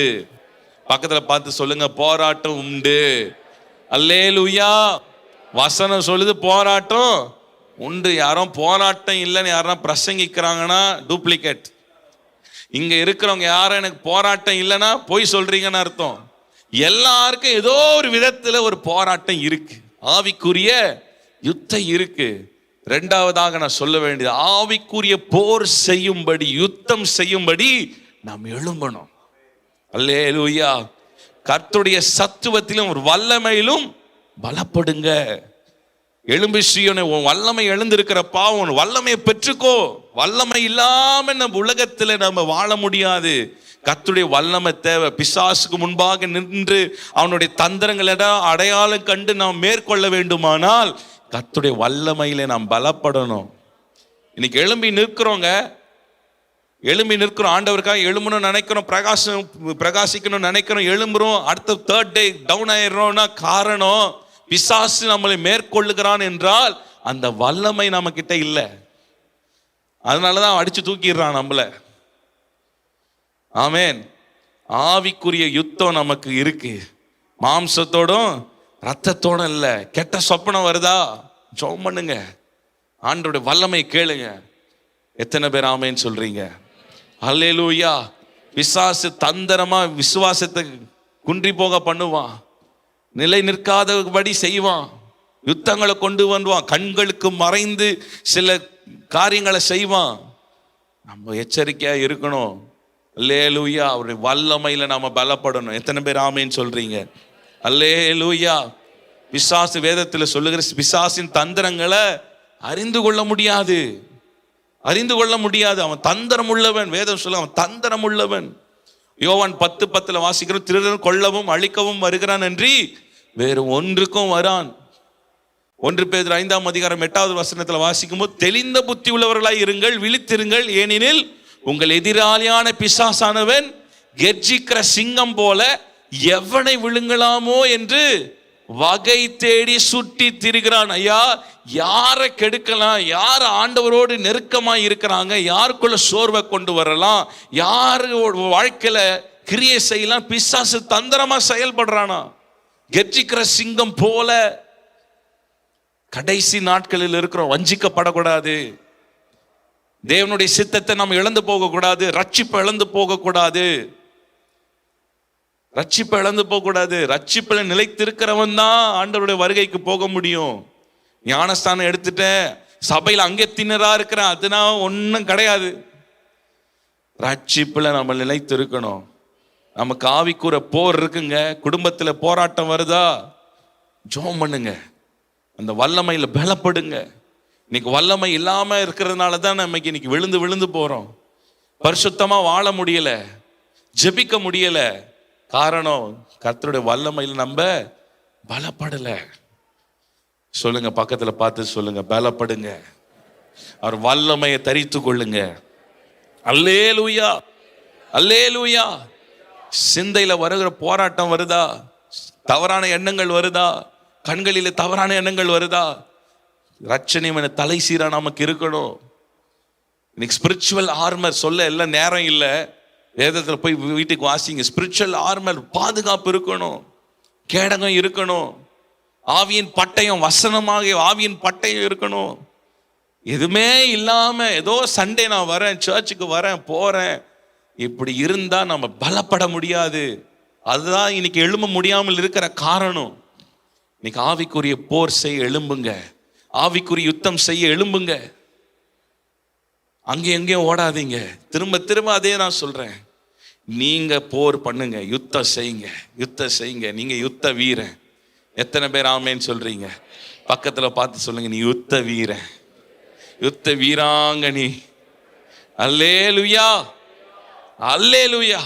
பக்கத்துல பார்த்து சொல்லுங்க, போராட்டம் உண்டு. அல்லேலூயா. வசனம் சொல்லுது போராட்டம் உண்டு. யாரும் போராட்டம் இல்லைன்னு யாரும் பிரசங்கிக்கிறாங்கன்னா டூப்ளிகேட். இங்க இருக்கிறவங்க யாரும் எனக்கு போராட்டம் இல்லைன்னா பொய் சொல்றீங்கன்னு அர்த்தம். எல்லாருக்கும் ஏதோ ஒரு விதத்துல ஒரு போராட்டம் இருக்கு, ஆவிக்குரிய யுத்தம் இருக்கு. இரண்டாவதாக நான் சொல்ல வேண்டியது, ஆவிக்குரிய போர் செய்யும்படி, யுத்தம் செய்யும்படி நாம் எழும்பணும். அல்லேலூயா. கர்த்தருடைய சத்துவத்திலும் ஒரு வல்லமையிலும் பலப்படுங்க. எழும்பி சீயோனே, உன் வல்லமை எழுந்திருக்கிறப்பா, உன் வல்லமையை பெற்றுக்கோ. வல்லமை இல்லாம நம்ம உலகத்துல நம்ம வாழ முடியாது. கர்த்தருடைய வல்லமை தேவை. பிசாசுக்கு முன்பாக நின்று அவனுடைய தந்திரங்களிடம் அடையாளம் கண்டு நாம் மேற்கொள்ள வேண்டுமானால் கர்த்தருடைய வல்லமையில நாம் பலப்படணும். இன்னைக்கு எழும்பி நிற்கிறோங்க, எழும்பி நிற்கிறோம், ஆண்டவருக்காக எழும்பணும்னு நினைக்கிறோம், பிரகாசிக்கணும்னு நினைக்கிறோம், எழும்புறோம், அடுத்த 3rd டே டவுன் ஆயிடுறோம்னா காரணம் பிசாசு நம்மளை மேற்கொள்ளுகிறான் என்றால் அந்த வல்லமை நம்ம கிட்ட இல்லை. அதனாலதான் அடிச்சு தூக்கிடுறான் நம்மள. ஆமேன். ஆவிக்குரிய யுத்தம் நமக்கு இருக்கு. மாம்சத்தோடும் ரத்தத்தோடும் இல்ல. கெட்ட சொப்பனம் வருதா, ஜெபம் பண்ணுங்க, ஆண்டவருடைய வல்லமை கேளுங்க. எத்தனை பேர் ஆமேன்னு சொல்றீங்க? அல்லேலூயா. பிசாசு தந்திரமா விசுவாசத்தை குன்றி போக பண்ணுவான், நிலை நிற்காதபடி செய்வான், யுத்தங்களை கொண்டு வருவான், கண்களுக்கு மறைந்து சில காரியங்களை செய்வான். நம்ம எச்சரிக்கையா இருக்கணும். அல்லேலூயா. அவருடைய வல்லமையில நாம பலப்படணும். எத்தனை பேர் ஆமேன்னு சொல்றீங்க? அல்லேலூயா. பிசாசு வேதத்துல சொல்லுகிற பிசாசின் தந்திரங்களை அறிந்து கொள்ள முடியாது, அறிந்து கொள்ள முடியாது. அவன் தந்திரம் உள்ளவன். வேதம் சொல்ல அவன் தந்திரம் உள்ளவன். யோவான் 10:10 வாசிக்கிறோம், திருடன் கொல்லவும் அழிக்கவும் வருகிறான் அன்றி வேறு ஒன்றுக்கும் வரான். 1 பேதுரு 5ஆம் அதிகாரம் 8வது வசனத்துல வாசிக்கும் போது, தெளிந்த புத்தி உள்ளவர்களாய் இருங்கள், விழித்திருங்கள், ஏனெனில் உங்கள் எதிராளியான பிசாசானவன் கெர்ச்சிக்கிற சிங்கம் போல எவனை விழுங்கலாமோ என்று வகை தேடி சுட்டி திரிகிறான். ஐயா, யாரை கெடுக்கலாம், யார் ஆண்டவரோடு நெருக்கமாக இருக்கிறாங்க, யாருக்குள்ள சோர்வை கொண்டு வரலாம், யாரு வாழ்க்கையில கிரியை செய்யலாம், பிசாசு தந்திரமா செயல்படுறானா. கெர்ச்சிக்கிற சிங்கம் போல. கடைசி நாட்களில் இருக்கிறோம், வஞ்சிக்கப்படக்கூடாது. தேவனுடைய சித்தத்தை நாம் இழந்து போகக்கூடாது. ரட்சிப்பை இழந்து போகக்கூடாது. ரட்சிப்பை இழந்து போகக்கூடாது. ரட்சிப்பில் நிலைத்திருக்கிறவன் தான் ஆண்டவருடைய வருகைக்கு போக முடியும். ஞானஸ்தானம் எடுத்துட்டேன், சபையில் அங்கத்தினரா இருக்கிறேன், அதனால ஒன்றும் கிடையாது. ரட்சிப்பில் நம்ம நிலைத்திருக்கணும். நமக்கு ஆவிக்குற போர் இருக்குங்க. குடும்பத்தில் போராட்டம் வருதா, ஜெபம் பண்ணுங்க, அந்த வல்லமையில் பலப்படுங்க. இன்னைக்கு வல்லமை இல்லாம இருக்கிறதுனால தான் நம்ம இன்னைக்கு விழுந்து விழுந்து போறோம். பரிசுத்தமா வாழ முடியல, ஜெபிக்க முடியல. காரணம், கர்த்தருடைய வல்லமையில் நம்ம பலப்படல. சொல்லுங்க, பக்கத்துல பார்த்து சொல்லுங்க, பலப்படுங்க. அவர் வல்லமையை தரித்து கொள்ளுங்க. அல்லேலூயா, அல்லேலூயா. சிந்தையில வருகிற போராட்டம் வருதா, தவறான எண்ணங்கள் வருதா, கண்களில் தவறான எண்ணங்கள் வருதா, ரட்சணை தலை சீரா நமக்கு இருக்கணும். இன்னைக்கு ஸ்பிரிச்சுவல் ஆர்மர் சொல்ல எல்லாம் நேரம் இல்லை. வேதத்தில் போய் வீட்டுக்கு வாசிங்க. ஸ்பிரிச்சுவல் ஆர்மர் பாதுகாப்பு இருக்கணும், கேடகம் இருக்கணும், ஆவியின் பட்டயம், வசனமாக ஆவியின் பட்டயம் இருக்கணும். எதுவுமே இல்லாம ஏதோ சண்டே நான் வரேன், சர்ச்சுக்கு வரேன், போறேன், இப்படி இருந்தா நம்ம பலப்பட முடியாது. அதுதான் இன்னைக்கு எழும்ப முடியாமல் இருக்கிற காரணம். இன்னைக்கு ஆவிக்குரிய போர் செய்ய எழும்புங்க, ஆவிக்குரிய யுத்தம் செய்ய எழும்புங்க. அங்கே எங்கேயும் ஓடாதீங்க. திரும்ப திரும்ப அதே நான் சொல்றேன், நீங்க போர் பண்ணுங்க, யுத்தம் செய்யுங்க, யுத்தம் செய்யுங்க. நீங்க யுத்த வீரன். எத்தனை பேர் ஆமேன்னு சொல்றீங்க? பக்கத்துல பார்த்து சொல்லுங்க, நீ யுத்த வீரன், யுத்த வீராங்கனி. அல்லேலூயா, அல்லேலூயா.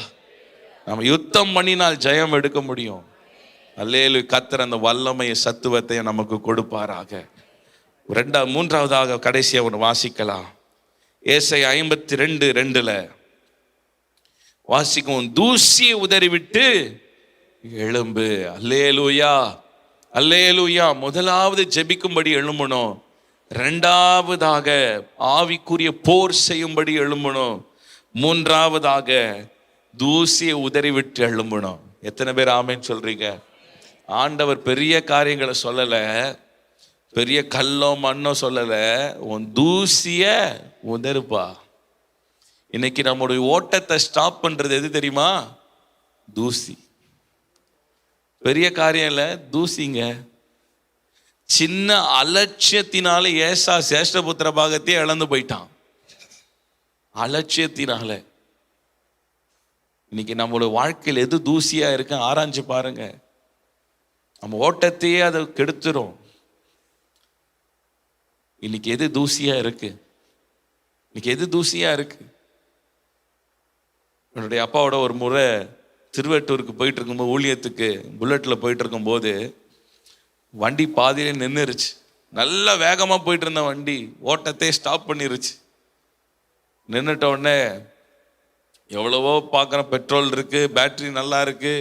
நம்ம யுத்தம் பண்ணினால் ஜெயம் எடுக்க முடியும். அல்லேலூயா. கர்த்தர் அந்த வல்லமையை, சத்துவத்தை நமக்கு கொடுப்பாராக. மூன்றாவதாக கடைசியா ஒன்று வாசிக்கலாம். ஏசாயா 52:2 வாசிக்கும். தூசியை உதறிவிட்டு எழும்பு. அல்லேலூயா, அல்லேலூயா. முதலாவது ஜெபிக்கும்படி எழும்பணும். இரண்டாவதாக ஆவிக்குரிய போர் செய்யும்படி எழும்பணும். மூன்றாவதாக தூசியை உதறிவிட்டு எழும்பணும். எத்தனை பேர் ஆமேன்னு சொல்றீங்க? ஆண்டவர் பெரிய காரியங்களை சொல்லல, பெரிய கல்லோ மண்ணோ சொல்லல, உன் தூசிய உதறுப்பா. இன்னைக்கு நம்முடைய ஓட்டத்தை ஸ்டாப் பண்றது எது தெரியுமா? தூசி. பெரிய காரியம் இல்ல, தூசிங்க. சின்ன அலட்சியத்தினால ஏசா சேஷ்டபுத்திர பாகத்தையே இழந்து போயிட்டான். அலட்சியத்தினால. இன்னைக்கு நம்மளுடைய வாழ்க்கையில் எது தூசியா இருக்கு ஆராய்ஞ்சு பாருங்க. நம்ம ஓட்டத்தையே அதை கெடுத்துரும். இன்னைக்கு எது தூசியா இருக்கு? இன்னைக்கு எது தூசியா இருக்கு? என்னுடைய அப்பாவோட ஒரு முறை திருவெட்டூருக்கு போயிட்டு இருக்கும்போது, ஊழியத்துக்கு புல்லட்ல போயிட்டு இருக்கும்போது வண்டி பாதியிலே நின்றுருச்சு. நல்லா வேகமா போயிட்டு இருந்த வண்டி ஓட்டத்தை ஸ்டாப் பண்ணிருச்சு. நின்றுட்ட உடனே எவ்வளவோ பார்க்குறோம், பெட்ரோல் இருக்கு, பேட்டரி நல்லா இருக்கு,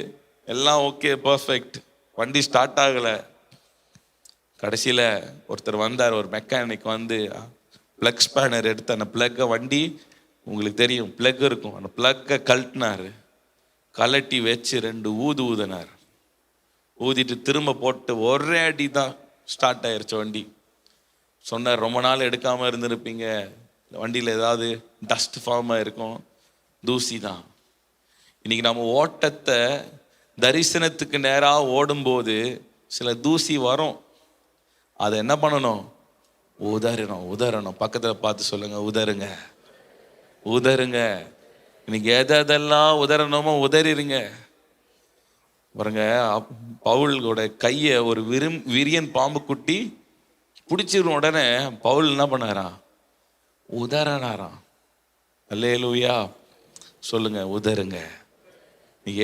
எல்லாம் ஓகே, பர்ஃபெக்ட். வண்டி ஸ்டார்ட் ஆகலை. கடைசியில் ஒருத்தர் வந்தார், ஒரு மெக்கானிக் வந்து பிளக் ஸ்பேனர் எடுத்து அந்த பிளக்கை, வண்டி உங்களுக்கு தெரியும் பிளக் இருக்கும், அந்த பிளக்கை கழட்டினார். கலட்டி வச்சு 2 ஊதினார். ஊதிட்டு திரும்ப போட்டு ஒரே அடி தான் ஸ்டார்ட் ஆயிடுச்சு வண்டி. சொன்னார், ரொம்ப நாள் எடுக்காமல் இருந்திருப்பீங்க, வண்டியில் ஏதாவது டஸ்ட் ஃபார்ம் ஆகிருக்கும், தூசி தான். இன்னைக்கு நம்ம ஓட்டத்தை தரிசனத்துக்கு நேராக ஓடும்போது சில தூசி வரும். அதை என்ன பண்ணணும்? உதறணும். பக்கத்தில் பார்த்து சொல்லுங்க, உதறுங்க, உதறுங்க. இன்னைக்கு எதெல்லாம் உதறணுமோ உதறிடுங்க. பாருங்க, பவுலோட கையை ஒரு விரியன் பாம்பு குட்டி பிடிச்சிரும். உடனே பவுல் என்ன பண்ணாராம்? உதறினாராம். அல்லேலூயா. சொல்லுங்க, உதறுங்க.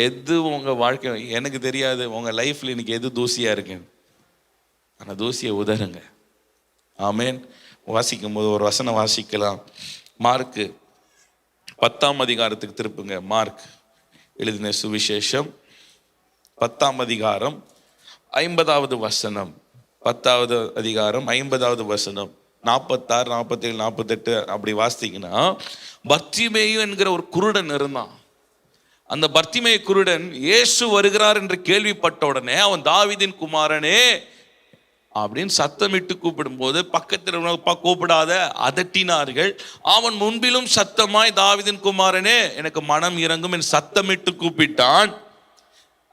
எது உங்க வாழ்க்கை, எனக்கு தெரியாது உங்க லைஃப்ல இன்னைக்கு எது தூசியா இருக்கு, ஆனா தூசியை உதறுங்க. ஆமேன். வாசிக்கும் போது ஒரு வசனம் வாசிக்கலாம். மார்க்கு 10ஆம் அதிகாரத்துக்கு திருப்புங்க. மார்க் எழுதின சுவிசேஷம் 10ஆம் அதிகாரம் 50வது வசனம். 10வது அதிகாரம் 50வது வசனம். 46, 47, 48 அப்படி வாசித்தீங்கன்னா, பர்த்திமேயு என்கிற ஒரு குருடன் இருந்தான். அந்த பர்த்திமேயு குருடன் இயேசு வருகிறார் என்று கேள்விப்பட்ட உடனே, அவன் தாவீதின் குமாரனே அப்படின்னு சத்தமிட்டு கூப்பிடும்போது பக்கத்தில் கூப்பிடாத அதட்டினார்கள். அவன் முன்பிலும் சத்தமாய், தாவீதின் குமாரனே எனக்கு மனம் இறங்கும் என் சத்தமிட்டு கூப்பிட்டான்.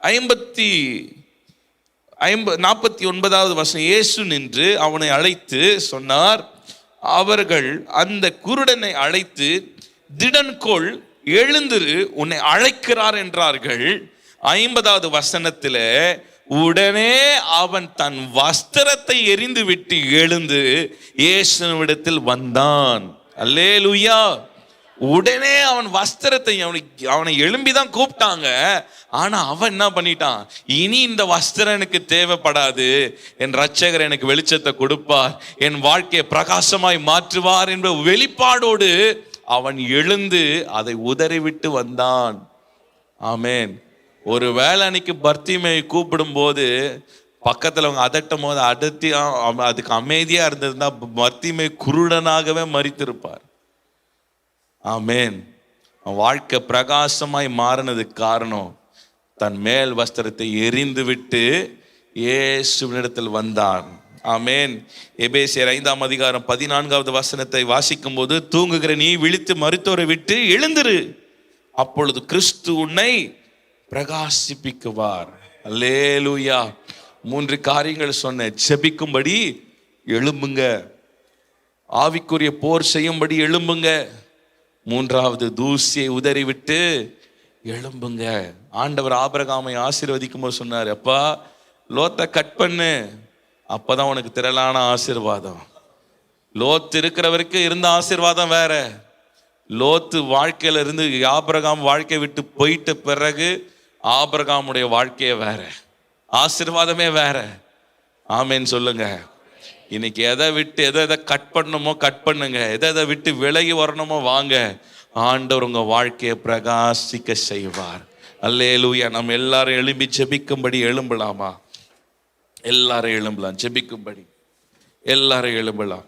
49வது வசனம், இயேசு நின்று அவனை அழைத்து சொன்னார். அவர்கள் அந்த குருடனை அழைத்து, திடன்கொள், எழுந்திரு, உன்னை அழைக்கிறார் என்றார்கள். 50வது வசனத்தில், உடனே அவன் தன் வஸ்திரத்தை எறிந்து விட்டு எழுந்து இயேசுவிடத்தில் வந்தான். அல்லேலூயா. உடனே அவன் வஸ்திரத்தை, அவனை எழும்பிதான் கூப்பிட்டாங்க. ஆனா அவன் என்ன பண்ணிட்டான், இனி இந்த வஸ்திரம் எனக்கு தேவைப்படாது, என் இரட்சகர் எனக்கு வெளிச்சத்தை கொடுப்பார், என் வாழ்க்கையை பிரகாசமாய் மாற்றுவார் என்ற வெளிப்பாடோடு அவன் எழுந்து அதை உதறிவிட்டு வந்தான். ஆமென். ஒரு வேளை அன்னைக்கு பர்த்திமேயை கூப்பிடும் போது பக்கத்துல அவங்க அதட்டும் போது அதுக்கு அமைதியா இருந்ததுன்னா பர்த்திமேய் குருடனாகவே மரித்திருப்பார். ஆமென். வாழ்க்கை பிரகாசமாய் மாறினதுக்கு காரணம் தன் மேல் வஸ்திரத்தை எறிந்து விட்டு இயேசுவினிடத்தில் வந்தான். ஆமென். எபேசியர் 5ஆம் அதிகாரம் 14வது வசனத்தை வாசிக்கும் போது, தூங்குகிற நீ விழித்து மரித்தோரை விட்டு எழுந்திரு, அப்பொழுது கிறிஸ்து உன்னை பிரகாசிப்பிக்குவார். அல்லேலூயா. 3 காரியங்கள் சொன்ன. ஜெபிக்கும்படி எழும்புங்க, ஆவிக்குரிய போர் செய்யும்படி எழும்புங்க, 3வது தூசியை உதறிவிட்டு எழும்புங்க. ஆண்டவர் ஆபிரகாமை ஆசீர்வதிக்கும் போது சொன்னார், அப்பா லோத்தை கட் பண்ணு, அப்பதான் உனக்கு திரளான ஆசீர்வாதம். லோத்து இருக்கிற வரைக்கும் இருந்த ஆசீர்வாதம் வேற. லோத்து வாழ்க்கையில இருந்து ஆபிரகாம் வாழ்க்கையை விட்டு போயிட்ட பிறகு ஆபிரகாமுடைய வாழ்க்கையே வேற, ஆசீர்வாதமே வேற. ஆமேன்னு சொல்லுங்க. இன்னைக்கு எதை விட்டு எதை கட் பண்ணணுமோ கட் பண்ணுங்க, எதை விட்டு விலகி வரணுமோ வாங்க. ஆண்டவர் உங்க வாழ்க்கையை பிரகாசிக்க செய்வார். அல்லேலூயா. நம்ம எல்லாரும் எழும்பி ஜெபிக்கும்படி எழும்பலாமா? எல்லாரும் எழும்பலாம். ஜெபிக்கும்படி எல்லாரும் எழும்பலாம்.